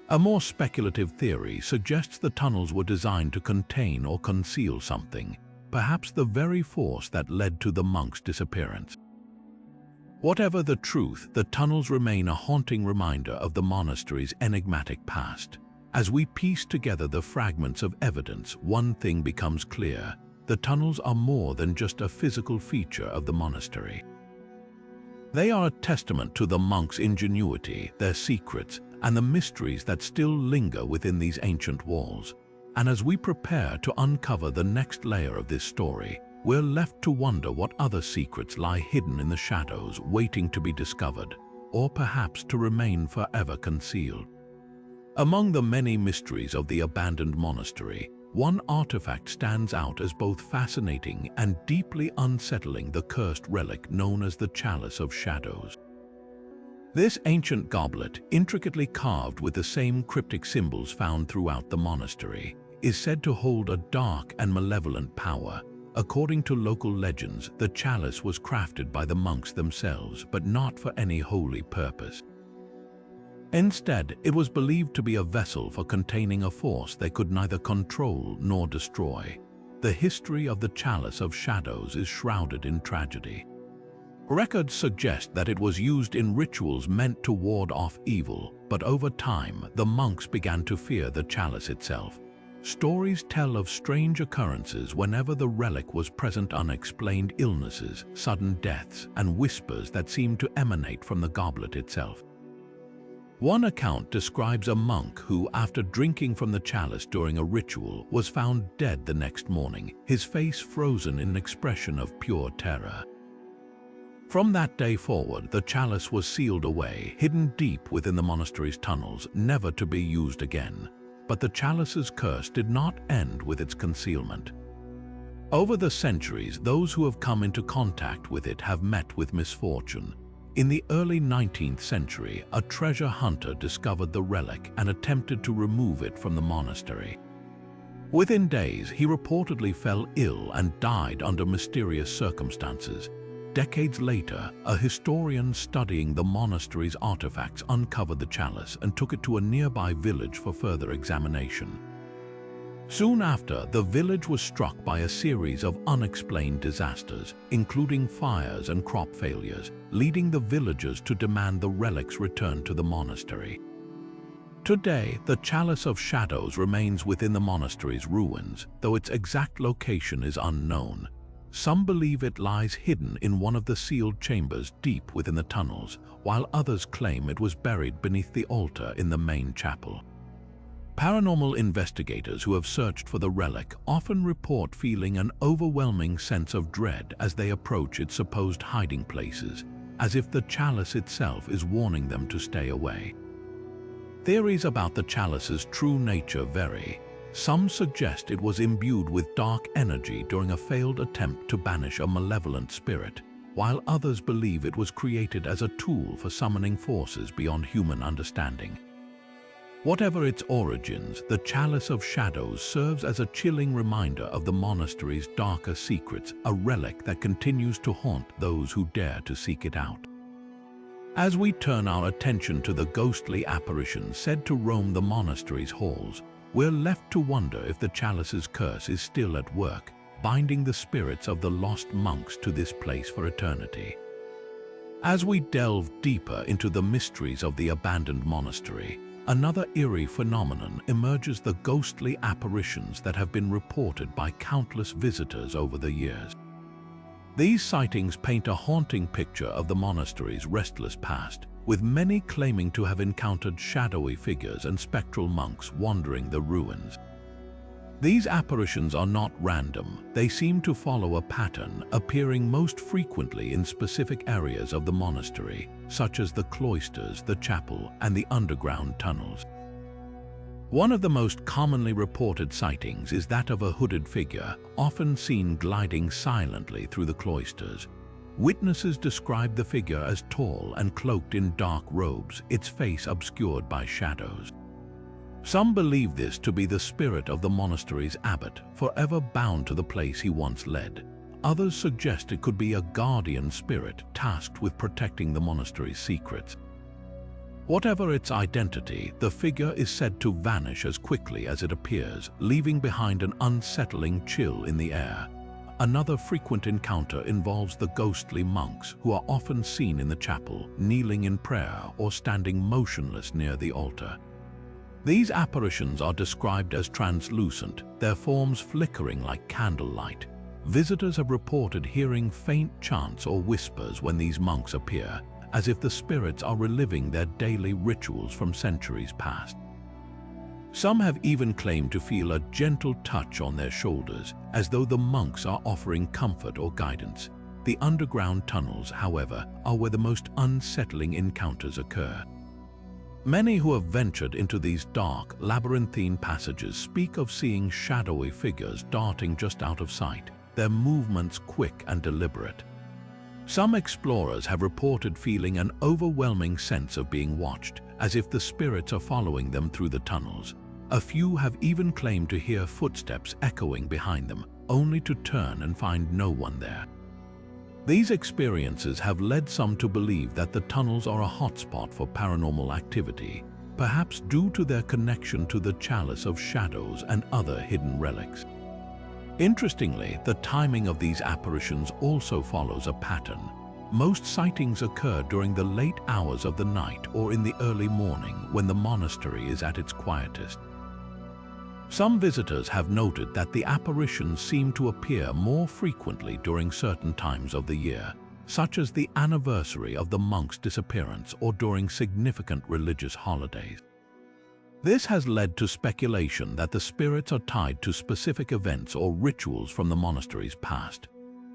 A more speculative theory suggests the tunnels were designed to contain or conceal something, perhaps the very force that led to the monks' disappearance. Whatever the truth, the tunnels remain a haunting reminder of the monastery's enigmatic past. As we piece together the fragments of evidence, one thing becomes clear: the tunnels are more than just a physical feature of the monastery. They are a testament to the monks' ingenuity, their secrets, and the mysteries that still linger within these ancient walls. And as we prepare to uncover the next layer of this story, we're left to wonder what other secrets lie hidden in the shadows, waiting to be discovered, or perhaps to remain forever concealed. Among the many mysteries of the abandoned monastery, one artifact stands out as both fascinating and deeply unsettling: the cursed relic known as the Chalice of Shadows. This ancient goblet, intricately carved with the same cryptic symbols found throughout the monastery, is said to hold a dark and malevolent power. According to local legends, the chalice was crafted by the monks themselves, but not for any holy purpose. Instead, it was believed to be a vessel for containing a force they could neither control nor destroy. The history of the Chalice of Shadows is shrouded in tragedy. Records suggest that it was used in rituals meant to ward off evil, but over time, the monks began to fear the chalice itself. Stories tell of strange occurrences whenever the relic was present: unexplained illnesses, sudden deaths, and whispers that seemed to emanate from the goblet itself. One account describes a monk who, after drinking from the chalice during a ritual, was found dead the next morning, his face frozen in an expression of pure terror. From that day forward, the chalice was sealed away, hidden deep within the monastery's tunnels, never to be used again. But the chalice's curse did not end with its concealment. Over the centuries, those who have come into contact with it have met with misfortune. In the early 19th century, a treasure hunter discovered the relic and attempted to remove it from the monastery. Within days, he reportedly fell ill and died under mysterious circumstances. Decades later, a historian studying the monastery's artifacts uncovered the chalice and took it to a nearby village for further examination. Soon after, the village was struck by a series of unexplained disasters, including fires and crop failures, leading the villagers to demand the relic's return to the monastery. Today, the Chalice of Shadows remains within the monastery's ruins, though its exact location is unknown. Some believe it lies hidden in one of the sealed chambers deep within the tunnels, while others claim it was buried beneath the altar in the main chapel. Paranormal investigators who have searched for the relic often report feeling an overwhelming sense of dread as they approach its supposed hiding places, as if the chalice itself is warning them to stay away. Theories about the chalice's true nature vary. Some suggest it was imbued with dark energy during a failed attempt to banish a malevolent spirit, while others believe it was created as a tool for summoning forces beyond human understanding. Whatever its origins, the Chalice of Shadows serves as a chilling reminder of the monastery's darker secrets, a relic that continues to haunt those who dare to seek it out. As we turn our attention to the ghostly apparitions said to roam the monastery's halls, we're left to wonder if the chalice's curse is still at work, binding the spirits of the lost monks to this place for eternity. As we delve deeper into the mysteries of the abandoned monastery, another eerie phenomenon emerges: the ghostly apparitions that have been reported by countless visitors over the years. These sightings paint a haunting picture of the monastery's restless past, with many claiming to have encountered shadowy figures and spectral monks wandering the ruins. These apparitions are not random. They seem to follow a pattern, appearing most frequently in specific areas of the monastery, such as the cloisters, the chapel, and the underground tunnels. One of the most commonly reported sightings is that of a hooded figure, often seen gliding silently through the cloisters. Witnesses describe the figure as tall and cloaked in dark robes, its face obscured by shadows. Some believe this to be the spirit of the monastery's abbot, forever bound to the place he once led. Others suggest it could be a guardian spirit tasked with protecting the monastery's secrets. Whatever its identity, the figure is said to vanish as quickly as it appears, leaving behind an unsettling chill in the air. Another frequent encounter involves the ghostly monks, who are often seen in the chapel, kneeling in prayer or standing motionless near the altar. These apparitions are described as translucent, their forms flickering like candlelight. Visitors have reported hearing faint chants or whispers when these monks appear, as if the spirits are reliving their daily rituals from centuries past. Some have even claimed to feel a gentle touch on their shoulders, as though the monks are offering comfort or guidance. The underground tunnels, however, are where the most unsettling encounters occur. Many who have ventured into these dark, labyrinthine passages speak of seeing shadowy figures darting just out of sight, their movements quick and deliberate. Some explorers have reported feeling an overwhelming sense of being watched, as if the spirits are following them through the tunnels. A few have even claimed to hear footsteps echoing behind them, only to turn and find no one there. These experiences have led some to believe that the tunnels are a hotspot for paranormal activity, perhaps due to their connection to the chalice of shadows and other hidden relics. Interestingly, the timing of these apparitions also follows a pattern. Most sightings occur during the late hours of the night or in the early morning, when the monastery is at its quietest. Some visitors have noted that the apparitions seem to appear more frequently during certain times of the year, such as the anniversary of the monk's disappearance or during significant religious holidays. This has led to speculation that the spirits are tied to specific events or rituals from the monastery's past.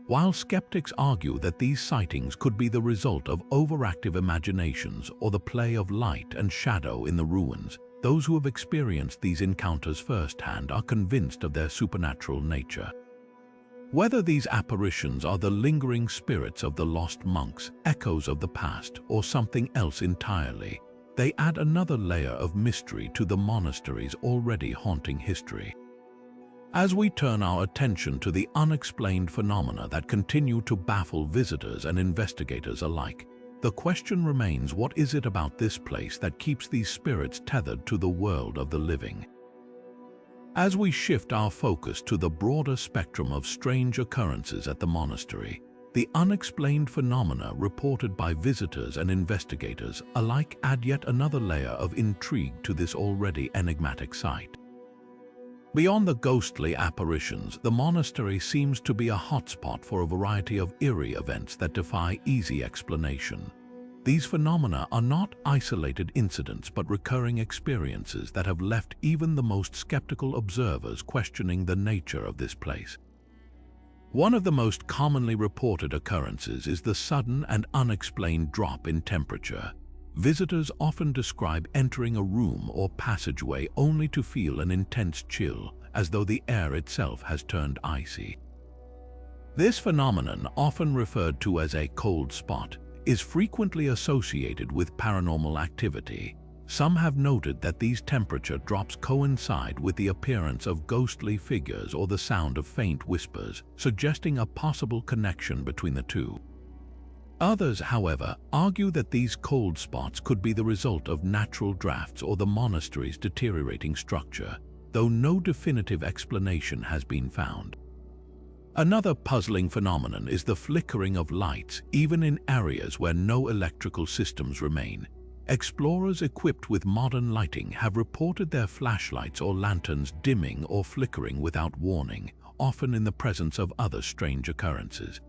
While skeptics argue that these sightings could be the result of overactive imaginations or the play of light and shadow in the ruins, those who have experienced these encounters firsthand are convinced of their supernatural nature. Whether these apparitions are the lingering spirits of the lost monks, echoes of the past, or something else entirely, they add another layer of mystery to the monastery's already haunting history. As we turn our attention to the unexplained phenomena that continue to baffle visitors and investigators alike, the question remains: what is it about this place that keeps these spirits tethered to the world of the living? As we shift our focus to the broader spectrum of strange occurrences at the monastery, the unexplained phenomena reported by visitors and investigators alike add yet another layer of intrigue to this already enigmatic site. Beyond the ghostly apparitions, the monastery seems to be a hotspot for a variety of eerie events that defy easy explanation. These phenomena are not isolated incidents but recurring experiences that have left even the most skeptical observers questioning the nature of this place. One of the most commonly reported occurrences is the sudden and unexplained drop in temperature. Visitors often describe entering a room or passageway only to feel an intense chill, as though the air itself has turned icy. This phenomenon, often referred to as a cold spot, is frequently associated with paranormal activity. Some have noted that these temperature drops coincide with the appearance of ghostly figures or the sound of faint whispers, suggesting a possible connection between the two. Others, however, argue that these cold spots could be the result of natural drafts or the monastery's deteriorating structure. though no definitive explanation has been found. Another puzzling phenomenon is the flickering of lights, even in areas where no electrical systems remain. Explorers equipped with modern lighting have reported their flashlights or lanterns dimming or flickering without warning, often in the presence of other strange occurrences.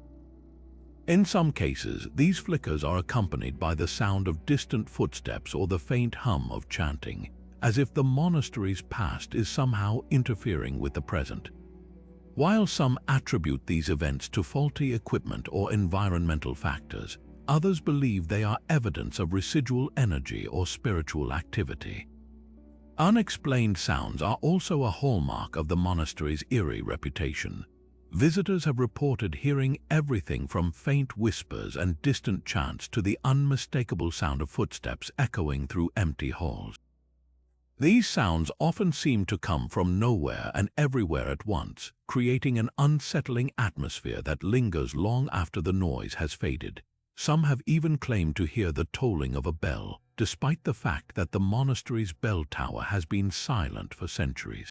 In some cases, these flickers are accompanied by the sound of distant footsteps or the faint hum of chanting, as if the monastery's past is somehow interfering with the present. While some attribute these events to faulty equipment or environmental factors, others believe they are evidence of residual energy or spiritual activity. Unexplained sounds are also a hallmark of the monastery's eerie reputation. Visitors have reported hearing everything from faint whispers and distant chants to the unmistakable sound of footsteps echoing through empty halls. These sounds often seem to come from nowhere and everywhere at once, creating an unsettling atmosphere that lingers long after the noise has faded. Some have even claimed to hear the tolling of a bell, despite the fact that the monastery's bell tower has been silent for centuries.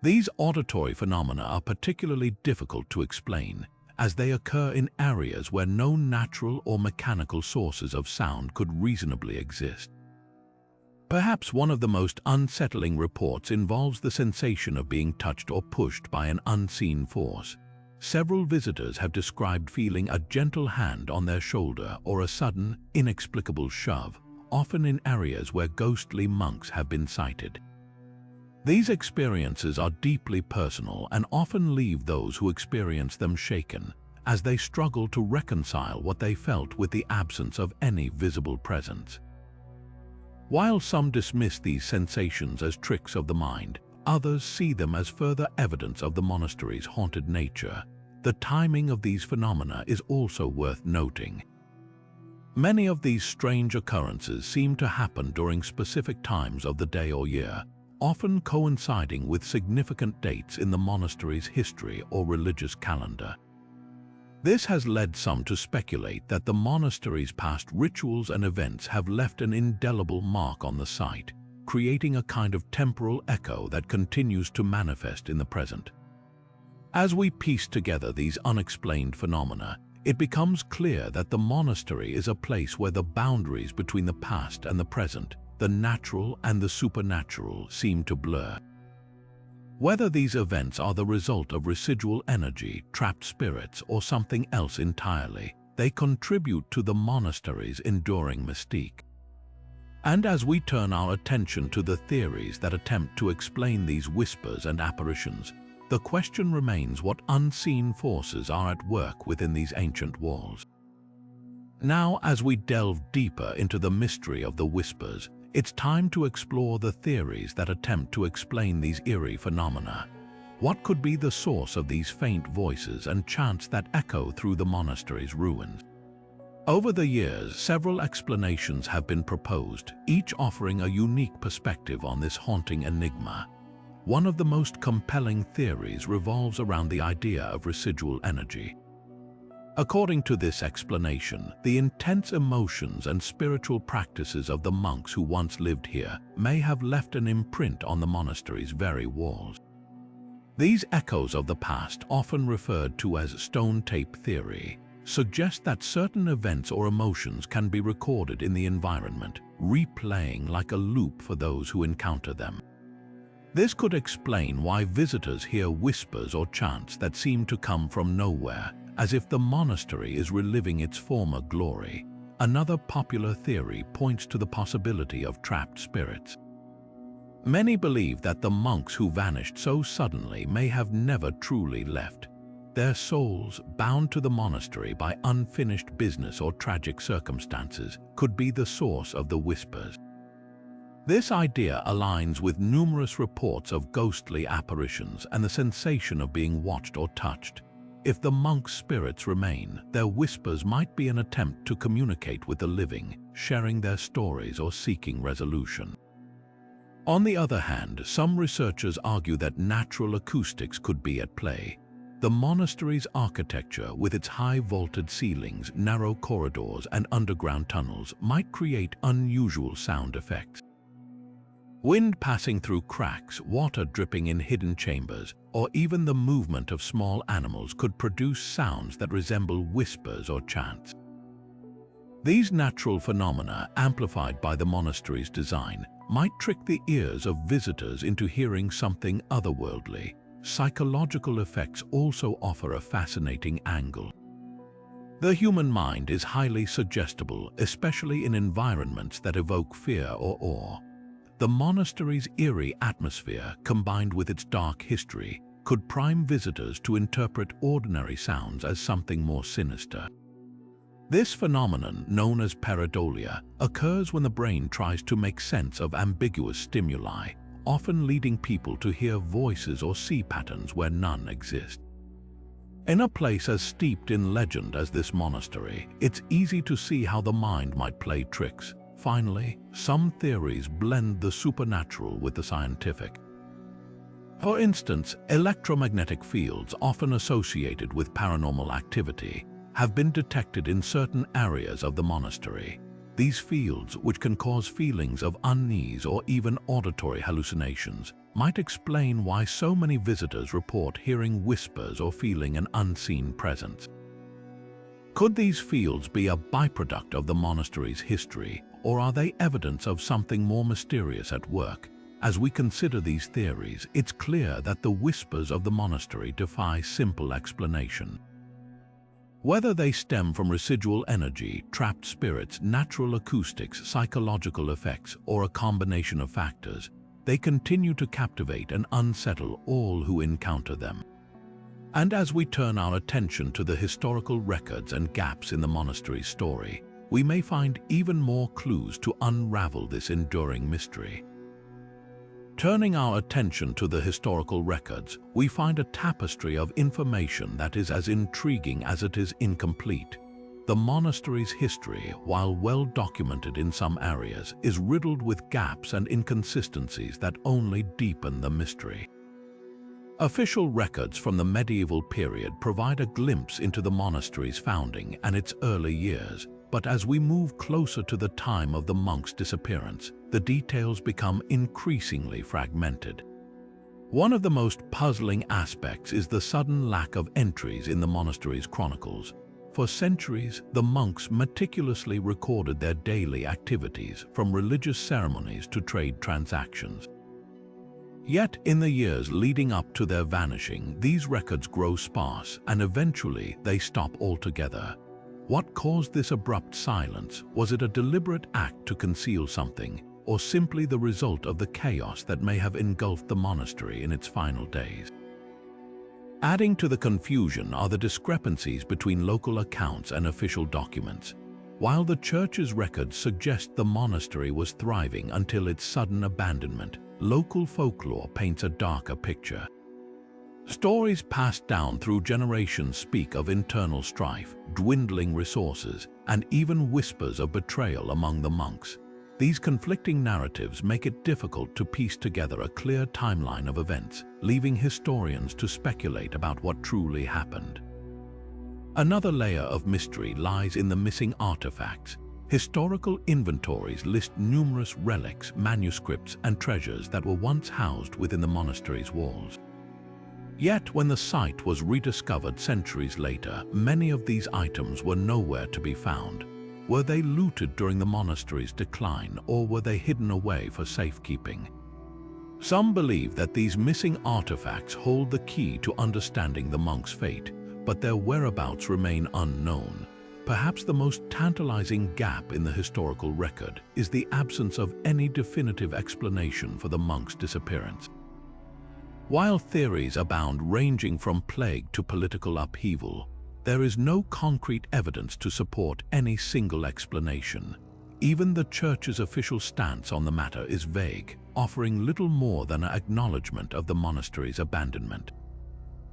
These auditory phenomena are particularly difficult to explain, as they occur in areas where no natural or mechanical sources of sound could reasonably exist. Perhaps one of the most unsettling reports involves the sensation of being touched or pushed by an unseen force. Several visitors have described feeling a gentle hand on their shoulder or a sudden, inexplicable shove, often in areas where ghostly monks have been sighted. These experiences are deeply personal and often leave those who experience them shaken, as they struggle to reconcile what they felt with the absence of any visible presence. While some dismiss these sensations as tricks of the mind, others see them as further evidence of the monastery's haunted nature. The timing of these phenomena is also worth noting. Many of these strange occurrences seem to happen during specific times of the day or year, often coinciding with significant dates in the monastery's history or religious calendar. This has led some to speculate that the monastery's past rituals and events have left an indelible mark on the site, creating a kind of temporal echo that continues to manifest in the present. As we piece together these unexplained phenomena, it becomes clear that the monastery is a place where the boundaries between the past and the present, the natural and the supernatural, seem to blur. Whether these events are the result of residual energy, trapped spirits, or something else entirely, they contribute to the monastery's enduring mystique. And as we turn our attention to the theories that attempt to explain these whispers and apparitions, the question remains what unseen forces are at work within these ancient walls. Now, as we delve deeper into the mystery of the whispers, it's time to explore the theories that attempt to explain these eerie phenomena. What could be the source of these faint voices and chants that echo through the monastery's ruins? Over the years, several explanations have been proposed, each offering a unique perspective on this haunting enigma. One of the most compelling theories revolves around the idea of residual energy. According to this explanation, the intense emotions and spiritual practices of the monks who once lived here may have left an imprint on the monastery's very walls. These echoes of the past, often referred to as stone tape theory, suggest that certain events or emotions can be recorded in the environment, replaying like a loop for those who encounter them. This could explain why visitors hear whispers or chants that seem to come from nowhere, as if the monastery is reliving its former glory. Another popular theory points to the possibility of trapped spirits. Many believe that the monks who vanished so suddenly may have never truly left. Their souls, bound to the monastery by unfinished business or tragic circumstances, could be the source of the whispers. This idea aligns with numerous reports of ghostly apparitions and the sensation of being watched or touched. If the monks' spirits remain, their whispers might be an attempt to communicate with the living, sharing their stories or seeking resolution. On the other hand, some researchers argue that natural acoustics could be at play. The monastery's architecture, with its high vaulted ceilings, narrow corridors, and underground tunnels, might create unusual sound effects. Wind passing through cracks, water dripping in hidden chambers, or even the movement of small animals could produce sounds that resemble whispers or chants. These natural phenomena, amplified by the monastery's design, might trick the ears of visitors into hearing something otherworldly. Psychological effects also offer a fascinating angle. The human mind is highly suggestible, especially in environments that evoke fear or awe. The monastery's eerie atmosphere, combined with its dark history, could prime visitors to interpret ordinary sounds as something more sinister. This phenomenon, known as pareidolia, occurs when the brain tries to make sense of ambiguous stimuli, often leading people to hear voices or see patterns where none exist. In a place as steeped in legend as this monastery, it's easy to see how the mind might play tricks. Finally, some theories blend the supernatural with the scientific. For instance, electromagnetic fields, often associated with paranormal activity, have been detected in certain areas of the monastery. These fields, which can cause feelings of unease or even auditory hallucinations, might explain why so many visitors report hearing whispers or feeling an unseen presence. Could these fields be a byproduct of the monastery's history, or are they evidence of something more mysterious at work? As we consider these theories, it's clear that the whispers of the monastery defy simple explanation. Whether they stem from residual energy, trapped spirits, natural acoustics, psychological effects, or a combination of factors, they continue to captivate and unsettle all who encounter them. And as we turn our attention to the historical records and gaps in the monastery's story, we may find even more clues to unravel this enduring mystery. Turning our attention to the historical records, we find a tapestry of information that is as intriguing as it is incomplete. The monastery's history, while well documented in some areas, is riddled with gaps and inconsistencies that only deepen the mystery. Official records from the medieval period provide a glimpse into the monastery's founding and its early years, but as we move closer to the time of the monks' disappearance, the details become increasingly fragmented. One of the most puzzling aspects is the sudden lack of entries in the monastery's chronicles. For centuries, the monks meticulously recorded their daily activities, from religious ceremonies to trade transactions. Yet, in the years leading up to their vanishing, these records grow sparse, and eventually they stop altogether. What caused this abrupt silence? Was it a deliberate act to conceal something, or simply the result of the chaos that may have engulfed the monastery in its final days? Adding to the confusion are the discrepancies between local accounts and official documents. While the church's records suggest the monastery was thriving until its sudden abandonment, local folklore paints a darker picture. Stories passed down through generations speak of internal strife, dwindling resources, and even whispers of betrayal among the monks. These conflicting narratives make it difficult to piece together a clear timeline of events, leaving historians to speculate about what truly happened. Another layer of mystery lies in the missing artifacts. Historical inventories list numerous relics, manuscripts, and treasures that were once housed within the monastery's walls. Yet, when the site was rediscovered centuries later, many of these items were nowhere to be found. Were they looted during the monastery's decline, or were they hidden away for safekeeping? Some believe that these missing artifacts hold the key to understanding the monks' fate, but their whereabouts remain unknown. Perhaps the most tantalizing gap in the historical record is the absence of any definitive explanation for the monks' disappearance. While theories abound ranging from plague to political upheaval, there is no concrete evidence to support any single explanation. Even the church's official stance on the matter is vague, offering little more than an acknowledgement of the monastery's abandonment.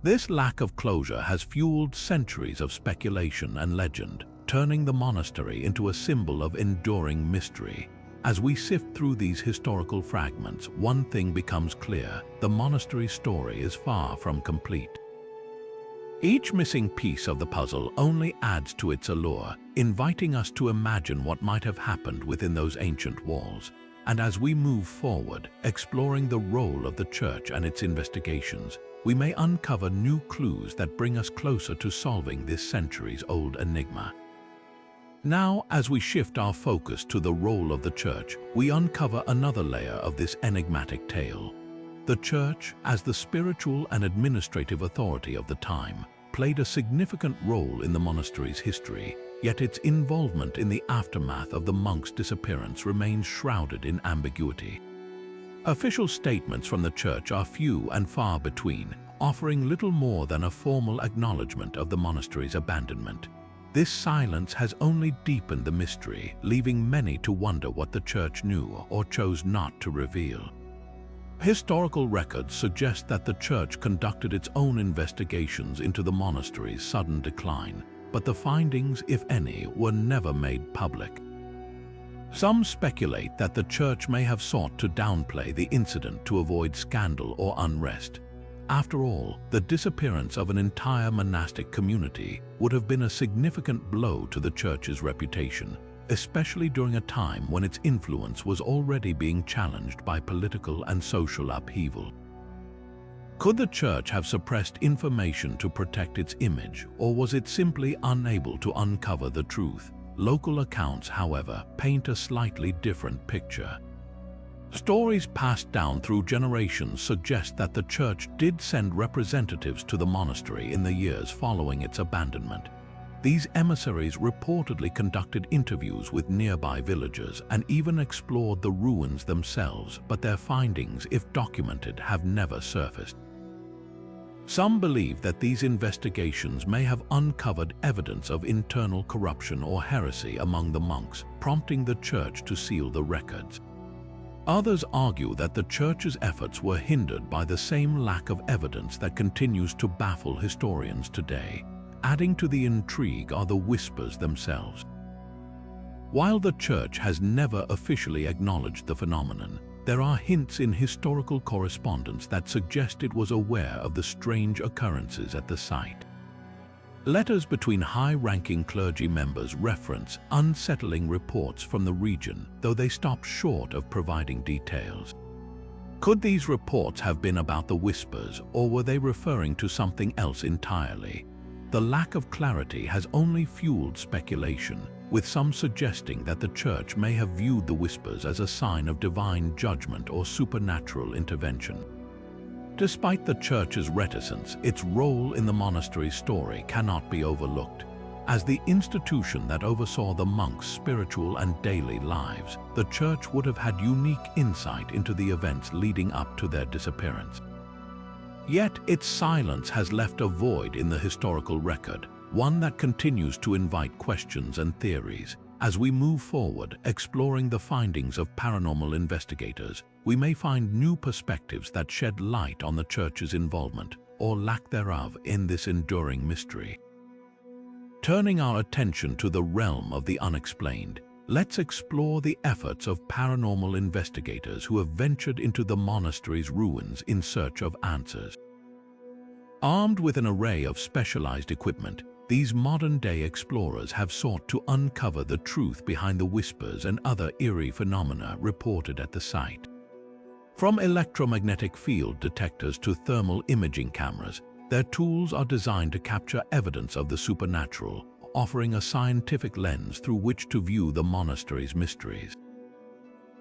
This lack of closure has fueled centuries of speculation and legend, turning the monastery into a symbol of enduring mystery. As we sift through these historical fragments, one thing becomes clear: the monastery's story is far from complete. Each missing piece of the puzzle only adds to its allure, inviting us to imagine what might have happened within those ancient walls. And as we move forward, exploring the role of the church and its investigations, we may uncover new clues that bring us closer to solving this centuries-old enigma. Now, as we shift our focus to the role of the church, we uncover another layer of this enigmatic tale. The church, as the spiritual and administrative authority of the time, played a significant role in the monastery's history, yet its involvement in the aftermath of the monks' disappearance remains shrouded in ambiguity. Official statements from the church are few and far between, offering little more than a formal acknowledgement of the monastery's abandonment. This silence has only deepened the mystery, leaving many to wonder what the church knew or chose not to reveal. Historical records suggest that the church conducted its own investigations into the monastery's sudden decline, but the findings, if any, were never made public. Some speculate that the church may have sought to downplay the incident to avoid scandal or unrest. After all, the disappearance of an entire monastic community would have been a significant blow to the church's reputation, especially during a time when its influence was already being challenged by political and social upheaval. Could the church have suppressed information to protect its image, or was it simply unable to uncover the truth? Local accounts, however, paint a slightly different picture. Stories passed down through generations suggest that the church did send representatives to the monastery in the years following its abandonment. These emissaries reportedly conducted interviews with nearby villagers and even explored the ruins themselves, but their findings, if documented, have never surfaced. Some believe that these investigations may have uncovered evidence of internal corruption or heresy among the monks, prompting the church to seal the records. Others argue that the church's efforts were hindered by the same lack of evidence that continues to baffle historians today. Adding to the intrigue are the whispers themselves. While the church has never officially acknowledged the phenomenon, there are hints in historical correspondence that suggest it was aware of the strange occurrences at the site. Letters between high-ranking clergy members reference unsettling reports from the region, though they stop short of providing details. Could these reports have been about the whispers, or were they referring to something else entirely? The lack of clarity has only fueled speculation, with some suggesting that the church may have viewed the whispers as a sign of divine judgment or supernatural intervention. Despite the church's reticence, its role in the monastery's story cannot be overlooked. As the institution that oversaw the monks' spiritual and daily lives, the church would have had unique insight into the events leading up to their disappearance. Yet its silence has left a void in the historical record, one that continues to invite questions and theories. As we move forward, exploring the findings of paranormal investigators, we may find new perspectives that shed light on the church's involvement, or lack thereof, in this enduring mystery. Turning our attention to the realm of the unexplained, let's explore the efforts of paranormal investigators who have ventured into the monastery's ruins in search of answers. Armed with an array of specialized equipment, these modern-day explorers have sought to uncover the truth behind the whispers and other eerie phenomena reported at the site. From electromagnetic field detectors to thermal imaging cameras, their tools are designed to capture evidence of the supernatural, offering a scientific lens through which to view the monastery's mysteries.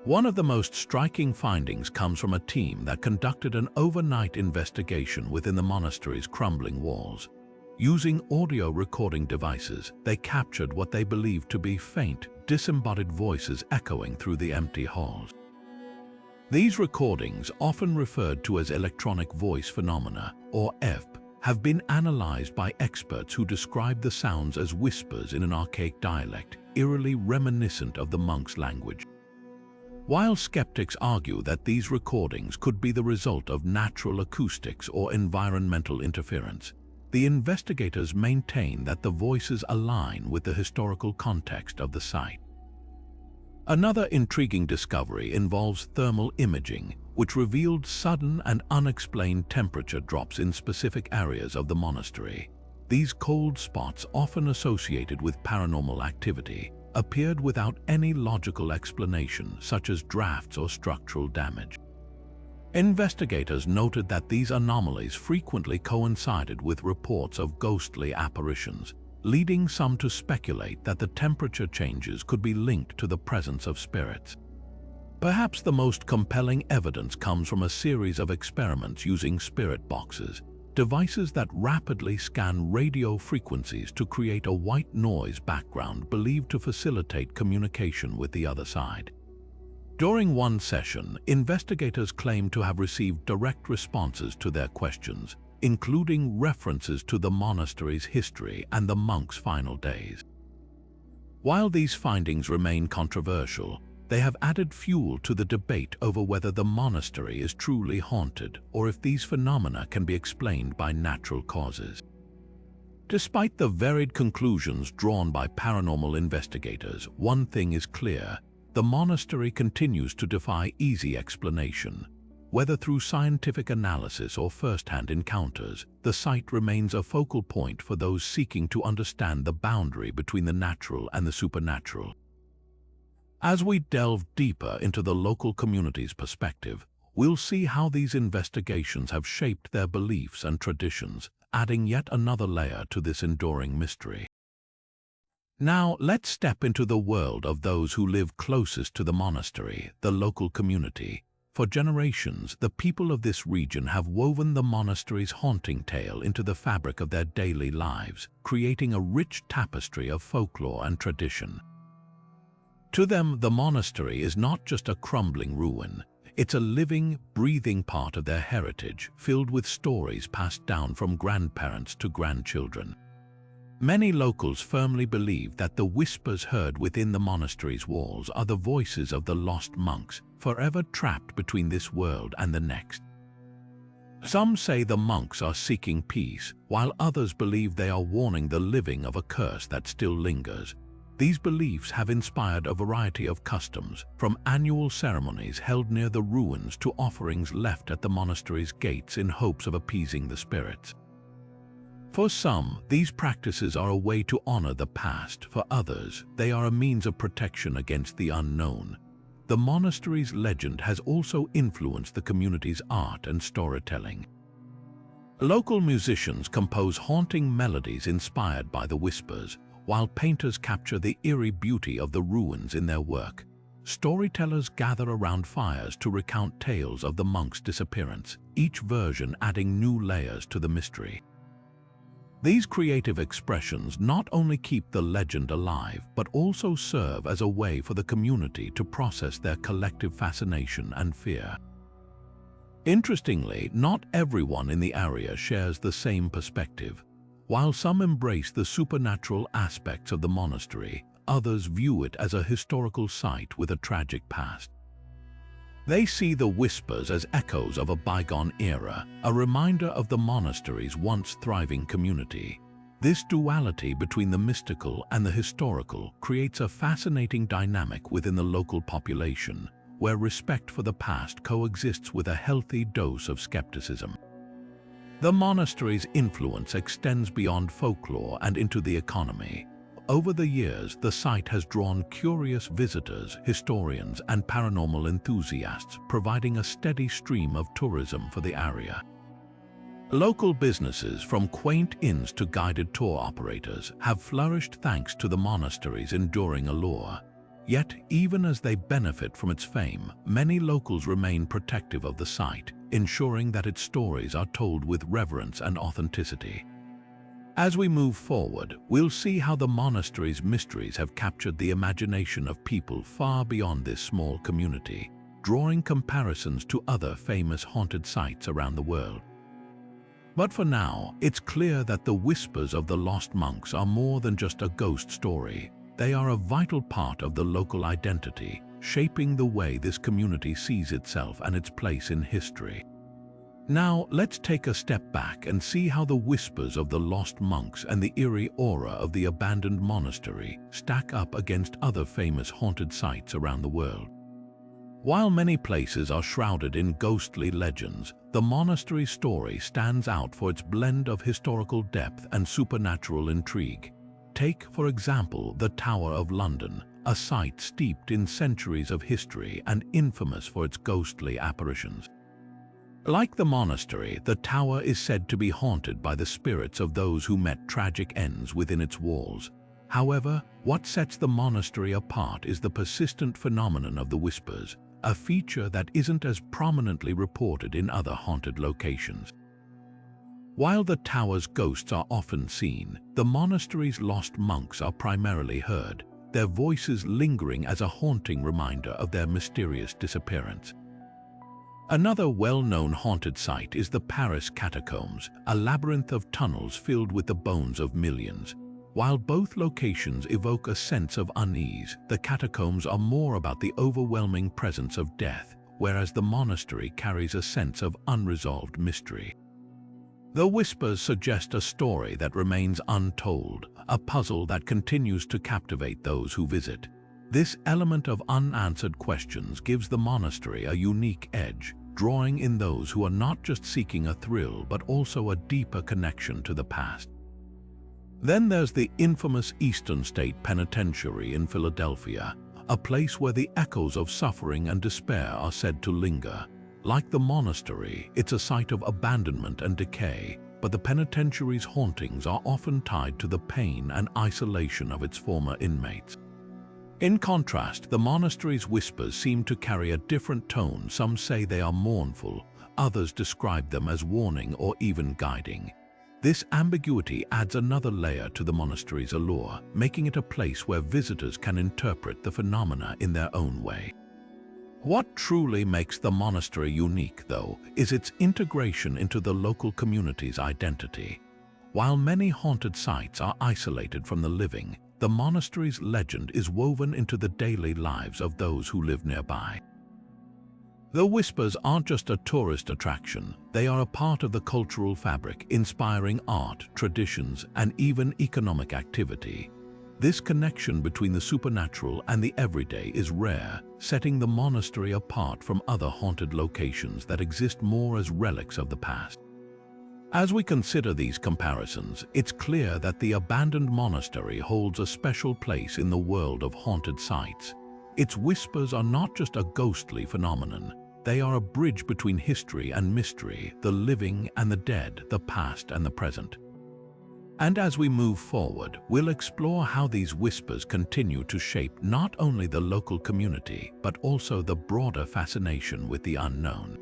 One of the most striking findings comes from a team that conducted an overnight investigation within the monastery's crumbling walls. Using audio recording devices, they captured what they believed to be faint, disembodied voices echoing through the empty halls. These recordings, often referred to as electronic voice phenomena, or EVP, have been analyzed by experts who describe the sounds as whispers in an archaic dialect, eerily reminiscent of the monks' language. While skeptics argue that these recordings could be the result of natural acoustics or environmental interference, the investigators maintain that the voices align with the historical context of the site. Another intriguing discovery involves thermal imaging, which revealed sudden and unexplained temperature drops in specific areas of the monastery. These cold spots, often associated with paranormal activity, appeared without any logical explanation, such as drafts or structural damage. Investigators noted that these anomalies frequently coincided with reports of ghostly apparitions, leading some to speculate that the temperature changes could be linked to the presence of spirits. Perhaps the most compelling evidence comes from a series of experiments using spirit boxes, devices that rapidly scan radio frequencies to create a white noise background believed to facilitate communication with the other side. During one session, investigators claimed to have received direct responses to their questions, including references to the monastery's history and the monks' final days. While these findings remain controversial, they have added fuel to the debate over whether the monastery is truly haunted or if these phenomena can be explained by natural causes. Despite the varied conclusions drawn by paranormal investigators, one thing is clear: the monastery continues to defy easy explanation. Whether through scientific analysis or first-hand encounters, the site remains a focal point for those seeking to understand the boundary between the natural and the supernatural. As we delve deeper into the local community's perspective, we'll see how these investigations have shaped their beliefs and traditions, adding yet another layer to this enduring mystery. Now, let's step into the world of those who live closest to the monastery, the local community. For generations, the people of this region have woven the monastery's haunting tale into the fabric of their daily lives, creating a rich tapestry of folklore and tradition. To them, the monastery is not just a crumbling ruin. It's a living, breathing part of their heritage, filled with stories passed down from grandparents to grandchildren. Many locals firmly believe that the whispers heard within the monastery's walls are the voices of the lost monks, forever trapped between this world and the next. Some say the monks are seeking peace, while others believe they are warning the living of a curse that still lingers. These beliefs have inspired a variety of customs, from annual ceremonies held near the ruins to offerings left at the monastery's gates in hopes of appeasing the spirits. For some, these practices are a way to honor the past. For others, they are a means of protection against the unknown. The monastery's legend has also influenced the community's art and storytelling. Local musicians compose haunting melodies inspired by the whispers, while painters capture the eerie beauty of the ruins in their work. Storytellers gather around fires to recount tales of the monks' disappearance, each version adding new layers to the mystery. These creative expressions not only keep the legend alive, but also serve as a way for the community to process their collective fascination and fear. Interestingly, not everyone in the area shares the same perspective. While some embrace the supernatural aspects of the monastery, others view it as a historical site with a tragic past. They see the whispers as echoes of a bygone era, a reminder of the monastery's once thriving community. This duality between the mystical and the historical creates a fascinating dynamic within the local population, where respect for the past coexists with a healthy dose of skepticism. The monastery's influence extends beyond folklore and into the economy. Over the years, the site has drawn curious visitors, historians, and paranormal enthusiasts, providing a steady stream of tourism for the area. Local businesses, from quaint inns to guided tour operators, have flourished thanks to the monastery's enduring allure. Yet, even as they benefit from its fame, many locals remain protective of the site, ensuring that its stories are told with reverence and authenticity. As we move forward, we'll see how the monastery's mysteries have captured the imagination of people far beyond this small community, drawing comparisons to other famous haunted sites around the world. But for now, it's clear that the whispers of the lost monks are more than just a ghost story. They are a vital part of the local identity, shaping the way this community sees itself and its place in history. Now, let's take a step back and see how the whispers of the lost monks and the eerie aura of the abandoned monastery stack up against other famous haunted sites around the world. While many places are shrouded in ghostly legends, the monastery's story stands out for its blend of historical depth and supernatural intrigue. Take, for example, the Tower of London, a site steeped in centuries of history and infamous for its ghostly apparitions. Like the monastery, the tower is said to be haunted by the spirits of those who met tragic ends within its walls. However, what sets the monastery apart is the persistent phenomenon of the whispers, a feature that isn't as prominently reported in other haunted locations. While the tower's ghosts are often seen, the monastery's lost monks are primarily heard, their voices lingering as a haunting reminder of their mysterious disappearance. Another well-known haunted site is the Paris catacombs, a labyrinth of tunnels filled with the bones of millions. While both locations evoke a sense of unease, the catacombs are more about the overwhelming presence of death, whereas the monastery carries a sense of unresolved mystery. The whispers suggest a story that remains untold, a puzzle that continues to captivate those who visit. This element of unanswered questions gives the monastery a unique edge, drawing in those who are not just seeking a thrill but also a deeper connection to the past. Then there's the infamous Eastern State Penitentiary in Philadelphia, a place where the echoes of suffering and despair are said to linger. Like the monastery, it's a site of abandonment and decay, but the penitentiary's hauntings are often tied to the pain and isolation of its former inmates. In contrast, the monastery's whispers seem to carry a different tone. Some say they are mournful, others describe them as warning or even guiding. This ambiguity adds another layer to the monastery's allure, making it a place where visitors can interpret the phenomena in their own way. What truly makes the monastery unique, though, is its integration into the local community's identity. While many haunted sites are isolated from the living, the monastery's legend is woven into the daily lives of those who live nearby. The whispers aren't just a tourist attraction, they are a part of the cultural fabric, inspiring art, traditions, and even economic activity. This connection between the supernatural and the everyday is rare, setting the monastery apart from other haunted locations that exist more as relics of the past. As we consider these comparisons, it's clear that the abandoned monastery holds a special place in the world of haunted sites. Its whispers are not just a ghostly phenomenon, they are a bridge between history and mystery, the living and the dead, the past and the present. And as we move forward, we'll explore how these whispers continue to shape not only the local community, but also the broader fascination with the unknown.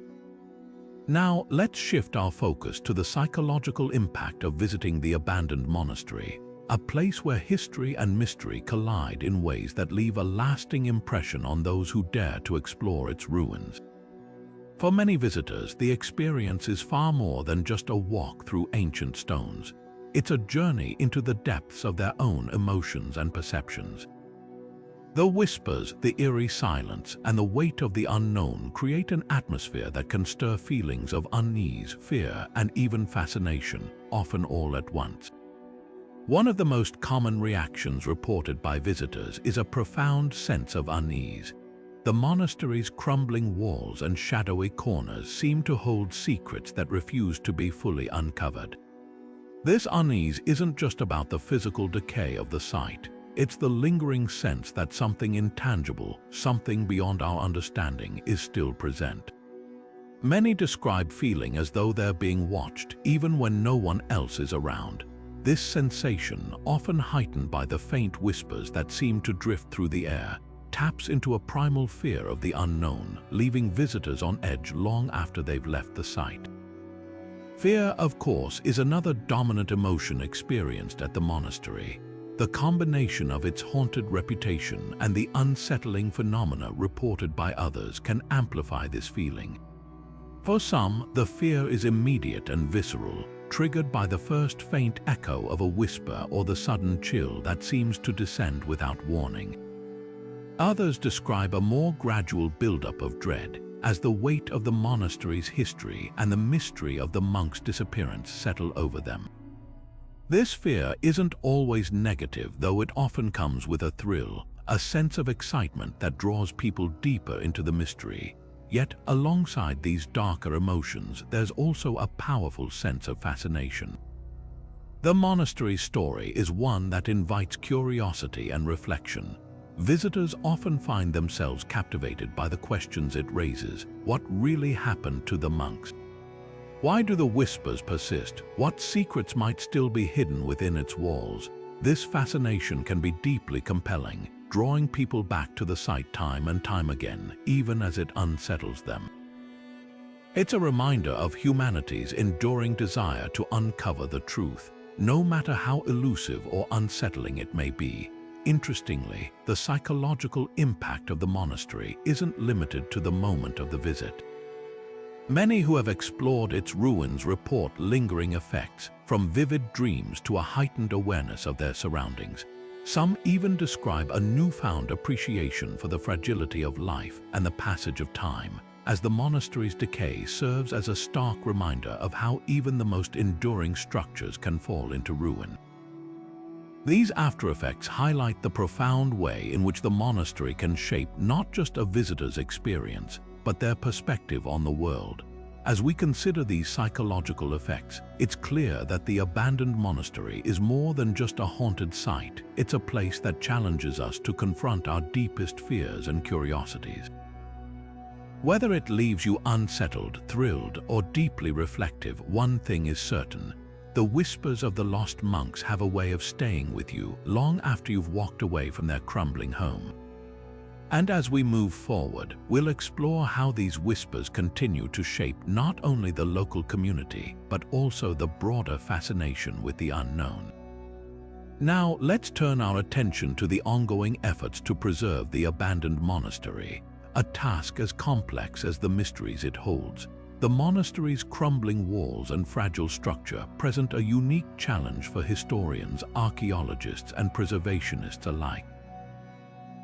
Now, let's shift our focus to the psychological impact of visiting the abandoned monastery, a place where history and mystery collide in ways that leave a lasting impression on those who dare to explore its ruins. For many visitors, the experience is far more than just a walk through ancient stones. It's a journey into the depths of their own emotions and perceptions. The whispers, the eerie silence, and the weight of the unknown create an atmosphere that can stir feelings of unease, fear, and even fascination, often all at once. One of the most common reactions reported by visitors is a profound sense of unease. The monastery's crumbling walls and shadowy corners seem to hold secrets that refuse to be fully uncovered. This unease isn't just about the physical decay of the site. It's the lingering sense that something intangible, something beyond our understanding, is still present. Many describe feeling as though they're being watched, even when no one else is around. This sensation, often heightened by the faint whispers that seem to drift through the air, taps into a primal fear of the unknown, leaving visitors on edge long after they've left the site. Fear, of course, is another dominant emotion experienced at the monastery. The combination of its haunted reputation and the unsettling phenomena reported by others can amplify this feeling. For some, the fear is immediate and visceral, triggered by the first faint echo of a whisper or the sudden chill that seems to descend without warning. Others describe a more gradual buildup of dread, as the weight of the monastery's history and the mystery of the monks' disappearance settle over them. This fear isn't always negative, though it often comes with a thrill, a sense of excitement that draws people deeper into the mystery. Yet, alongside these darker emotions, there's also a powerful sense of fascination. The monastery's story is one that invites curiosity and reflection. Visitors often find themselves captivated by the questions it raises. What really happened to the monks? Why do the whispers persist? What secrets might still be hidden within its walls? This fascination can be deeply compelling, drawing people back to the site time and time again, even as it unsettles them. It's a reminder of humanity's enduring desire to uncover the truth, no matter how elusive or unsettling it may be. Interestingly, the psychological impact of the monastery isn't limited to the moment of the visit. Many who have explored its ruins report lingering effects, from vivid dreams to a heightened awareness of their surroundings. Some even describe a newfound appreciation for the fragility of life and the passage of time, as the monastery's decay serves as a stark reminder of how even the most enduring structures can fall into ruin. These aftereffects highlight the profound way in which the monastery can shape not just a visitor's experience, but their perspective on the world. As we consider these psychological effects, it's clear that the abandoned monastery is more than just a haunted site. It's a place that challenges us to confront our deepest fears and curiosities. Whether it leaves you unsettled, thrilled, or deeply reflective, one thing is certain: the whispers of the lost monks have a way of staying with you long after you've walked away from their crumbling home. And as we move forward, we'll explore how these whispers continue to shape not only the local community, but also the broader fascination with the unknown. Now, let's turn our attention to the ongoing efforts to preserve the abandoned monastery, a task as complex as the mysteries it holds. The monastery's crumbling walls and fragile structure present a unique challenge for historians, archaeologists, and preservationists alike.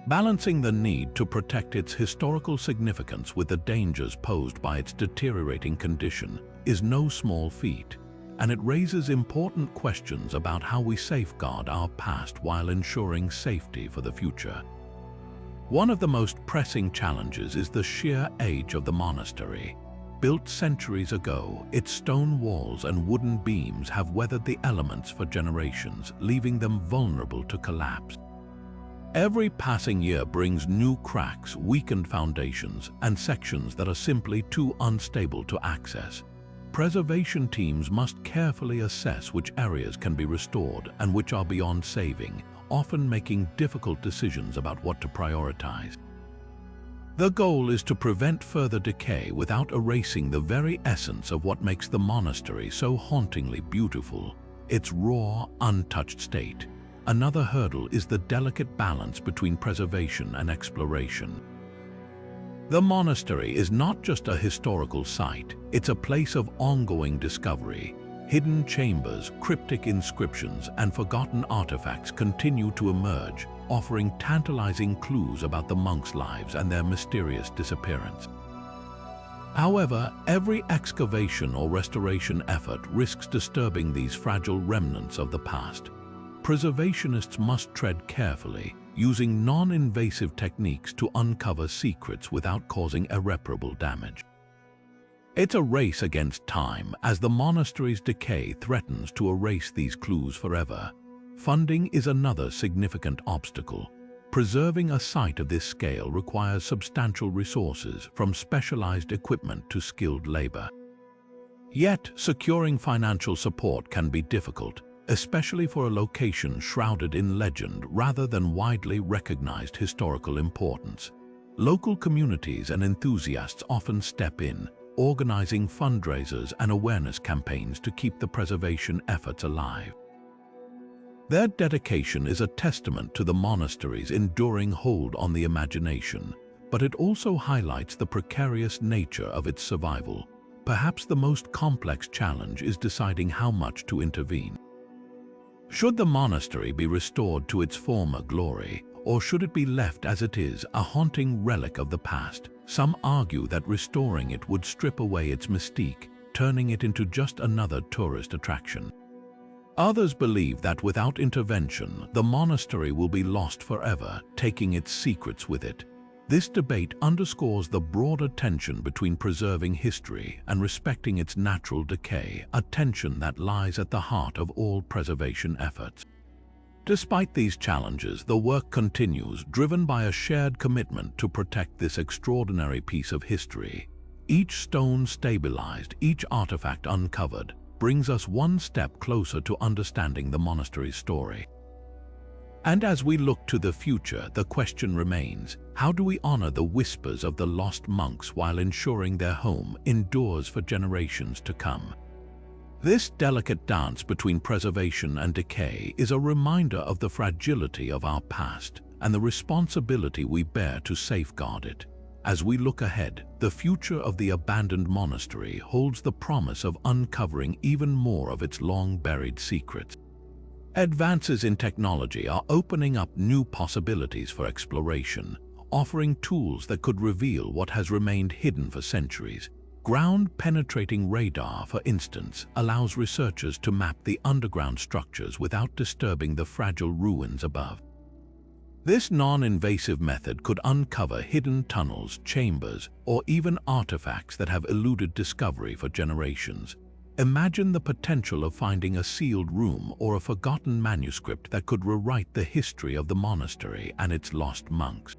Balancing the need to protect its historical significance with the dangers posed by its deteriorating condition is no small feat, and it raises important questions about how we safeguard our past while ensuring safety for the future. One of the most pressing challenges is the sheer age of the monastery. Built centuries ago, its stone walls and wooden beams have weathered the elements for generations, leaving them vulnerable to collapse. Every passing year brings new cracks, weakened foundations, and sections that are simply too unstable to access. Preservation teams must carefully assess which areas can be restored and which are beyond saving, often making difficult decisions about what to prioritize. The goal is to prevent further decay without erasing the very essence of what makes the monastery so hauntingly beautiful: its raw, untouched state. Another hurdle is the delicate balance between preservation and exploration. The monastery is not just a historical site, it's a place of ongoing discovery. Hidden chambers, cryptic inscriptions, and forgotten artifacts continue to emerge, offering tantalizing clues about the monks' lives and their mysterious disappearance. However, every excavation or restoration effort risks disturbing these fragile remnants of the past. Preservationists must tread carefully, using non-invasive techniques to uncover secrets without causing irreparable damage. It's a race against time, as the monastery's decay threatens to erase these clues forever. Funding is another significant obstacle. Preserving a site of this scale requires substantial resources, from specialized equipment to skilled labor. Yet, securing financial support can be difficult, especially for a location shrouded in legend rather than widely recognized historical importance. Local communities and enthusiasts often step in, organizing fundraisers and awareness campaigns to keep the preservation efforts alive. Their dedication is a testament to the monastery's enduring hold on the imagination, but it also highlights the precarious nature of its survival. Perhaps the most complex challenge is deciding how much to intervene. Should the monastery be restored to its former glory, or should it be left as it is, a haunting relic of the past? Some argue that restoring it would strip away its mystique, turning it into just another tourist attraction. Others believe that without intervention, the monastery will be lost forever, taking its secrets with it. This debate underscores the broader tension between preserving history and respecting its natural decay, a tension that lies at the heart of all preservation efforts. Despite these challenges, the work continues, driven by a shared commitment to protect this extraordinary piece of history. Each stone stabilized, each artifact uncovered, brings us one step closer to understanding the monastery's story. And as we look to the future, the question remains, how do we honor the whispers of the lost monks while ensuring their home endures for generations to come? This delicate dance between preservation and decay is a reminder of the fragility of our past and the responsibility we bear to safeguard it. As we look ahead, the future of the abandoned monastery holds the promise of uncovering even more of its long-buried secrets. Advances in technology are opening up new possibilities for exploration, offering tools that could reveal what has remained hidden for centuries. Ground-penetrating radar, for instance, allows researchers to map the underground structures without disturbing the fragile ruins above. This non-invasive method could uncover hidden tunnels, chambers, or even artifacts that have eluded discovery for generations. Imagine the potential of finding a sealed room or a forgotten manuscript that could rewrite the history of the monastery and its lost monks.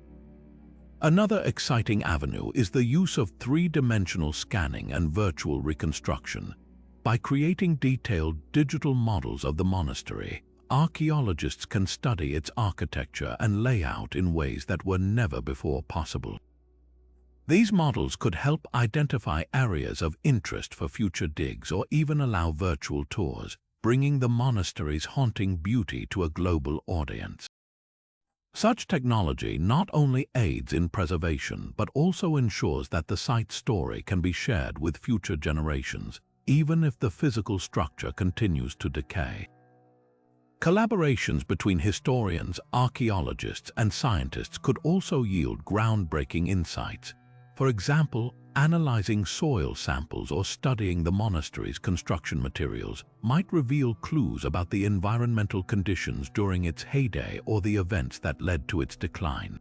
Another exciting avenue is the use of three-dimensional scanning and virtual reconstruction. By creating detailed digital models of the monastery, archaeologists can study its architecture and layout in ways that were never before possible. These models could help identify areas of interest for future digs or even allow virtual tours, bringing the monastery's haunting beauty to a global audience. Such technology not only aids in preservation but also ensures that the site's story can be shared with future generations, even if the physical structure continues to decay. Collaborations between historians, archaeologists, and scientists could also yield groundbreaking insights. For example, analyzing soil samples or studying the monastery's construction materials might reveal clues about the environmental conditions during its heyday or the events that led to its decline.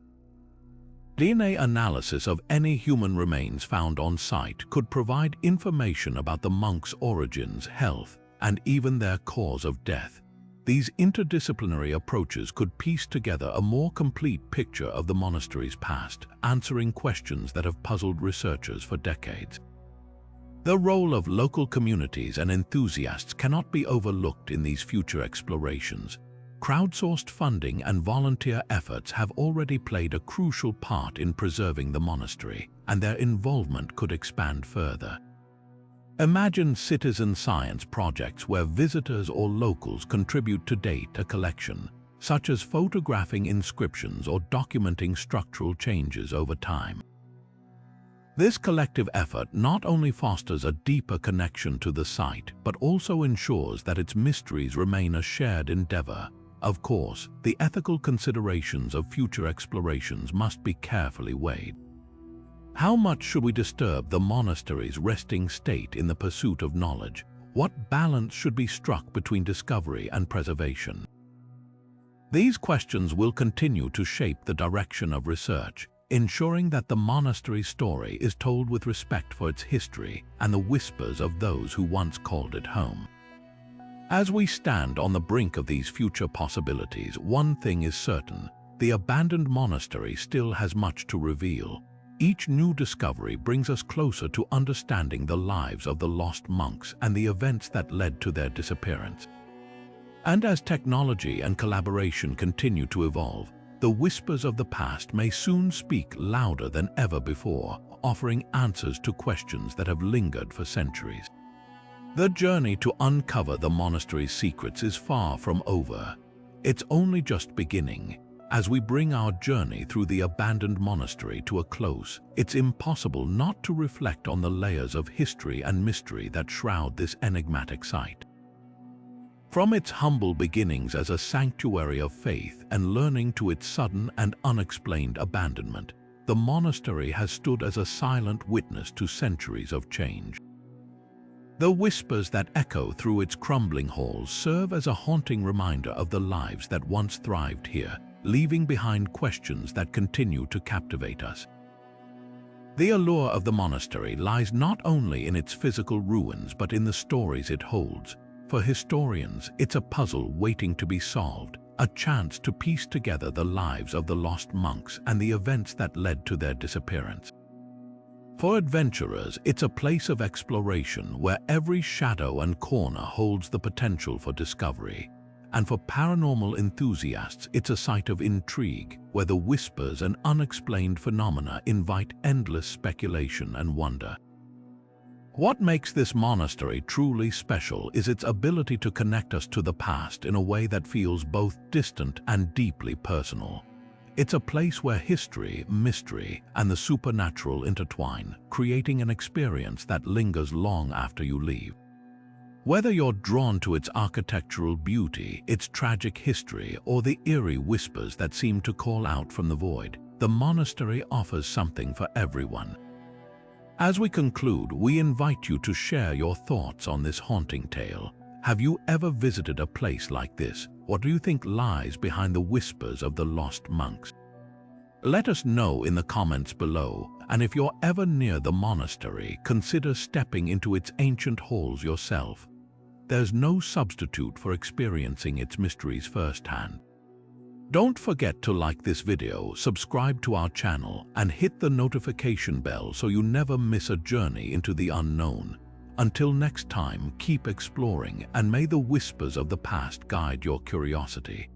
DNA analysis of any human remains found on site could provide information about the monks' origins, health, and even their cause of death. These interdisciplinary approaches could piece together a more complete picture of the monastery's past, answering questions that have puzzled researchers for decades. The role of local communities and enthusiasts cannot be overlooked in these future explorations. Crowdsourced funding and volunteer efforts have already played a crucial part in preserving the monastery, and their involvement could expand further. Imagine citizen science projects where visitors or locals contribute to data collection, such as photographing inscriptions or documenting structural changes over time. This collective effort not only fosters a deeper connection to the site, but also ensures that its mysteries remain a shared endeavor. Of course, the ethical considerations of future explorations must be carefully weighed. How much should we disturb the monastery's resting state in the pursuit of knowledge? What balance should be struck between discovery and preservation? These questions will continue to shape the direction of research, ensuring that the monastery's story is told with respect for its history and the whispers of those who once called it home. As we stand on the brink of these future possibilities, one thing is certain: the abandoned monastery still has much to reveal. Each new discovery brings us closer to understanding the lives of the lost monks and the events that led to their disappearance. And as technology and collaboration continue to evolve, the whispers of the past may soon speak louder than ever before, offering answers to questions that have lingered for centuries. The journey to uncover the monastery's secrets is far from over. It's only just beginning. As we bring our journey through the abandoned monastery to a close, it's impossible not to reflect on the layers of history and mystery that shroud this enigmatic site. From its humble beginnings as a sanctuary of faith and learning to its sudden and unexplained abandonment, the monastery has stood as a silent witness to centuries of change. The whispers that echo through its crumbling halls serve as a haunting reminder of the lives that once thrived here, leaving behind questions that continue to captivate us. The allure of the monastery lies not only in its physical ruins but in the stories it holds. For historians, it's a puzzle waiting to be solved, a chance to piece together the lives of the lost monks and the events that led to their disappearance. For adventurers, it's a place of exploration where every shadow and corner holds the potential for discovery. And for paranormal enthusiasts, it's a site of intrigue where the whispers and unexplained phenomena invite endless speculation and wonder. What makes this monastery truly special is its ability to connect us to the past in a way that feels both distant and deeply personal. It's a place where history, mystery, and the supernatural intertwine, creating an experience that lingers long after you leave. Whether you're drawn to its architectural beauty, its tragic history, or the eerie whispers that seem to call out from the void, the monastery offers something for everyone. As we conclude, we invite you to share your thoughts on this haunting tale. Have you ever visited a place like this? What do you think lies behind the whispers of the lost monks? Let us know in the comments below, and if you're ever near the monastery, consider stepping into its ancient halls yourself. There's no substitute for experiencing its mysteries firsthand. Don't forget to like this video, subscribe to our channel, and hit the notification bell so you never miss a journey into the unknown. Until next time, keep exploring, and may the whispers of the past guide your curiosity.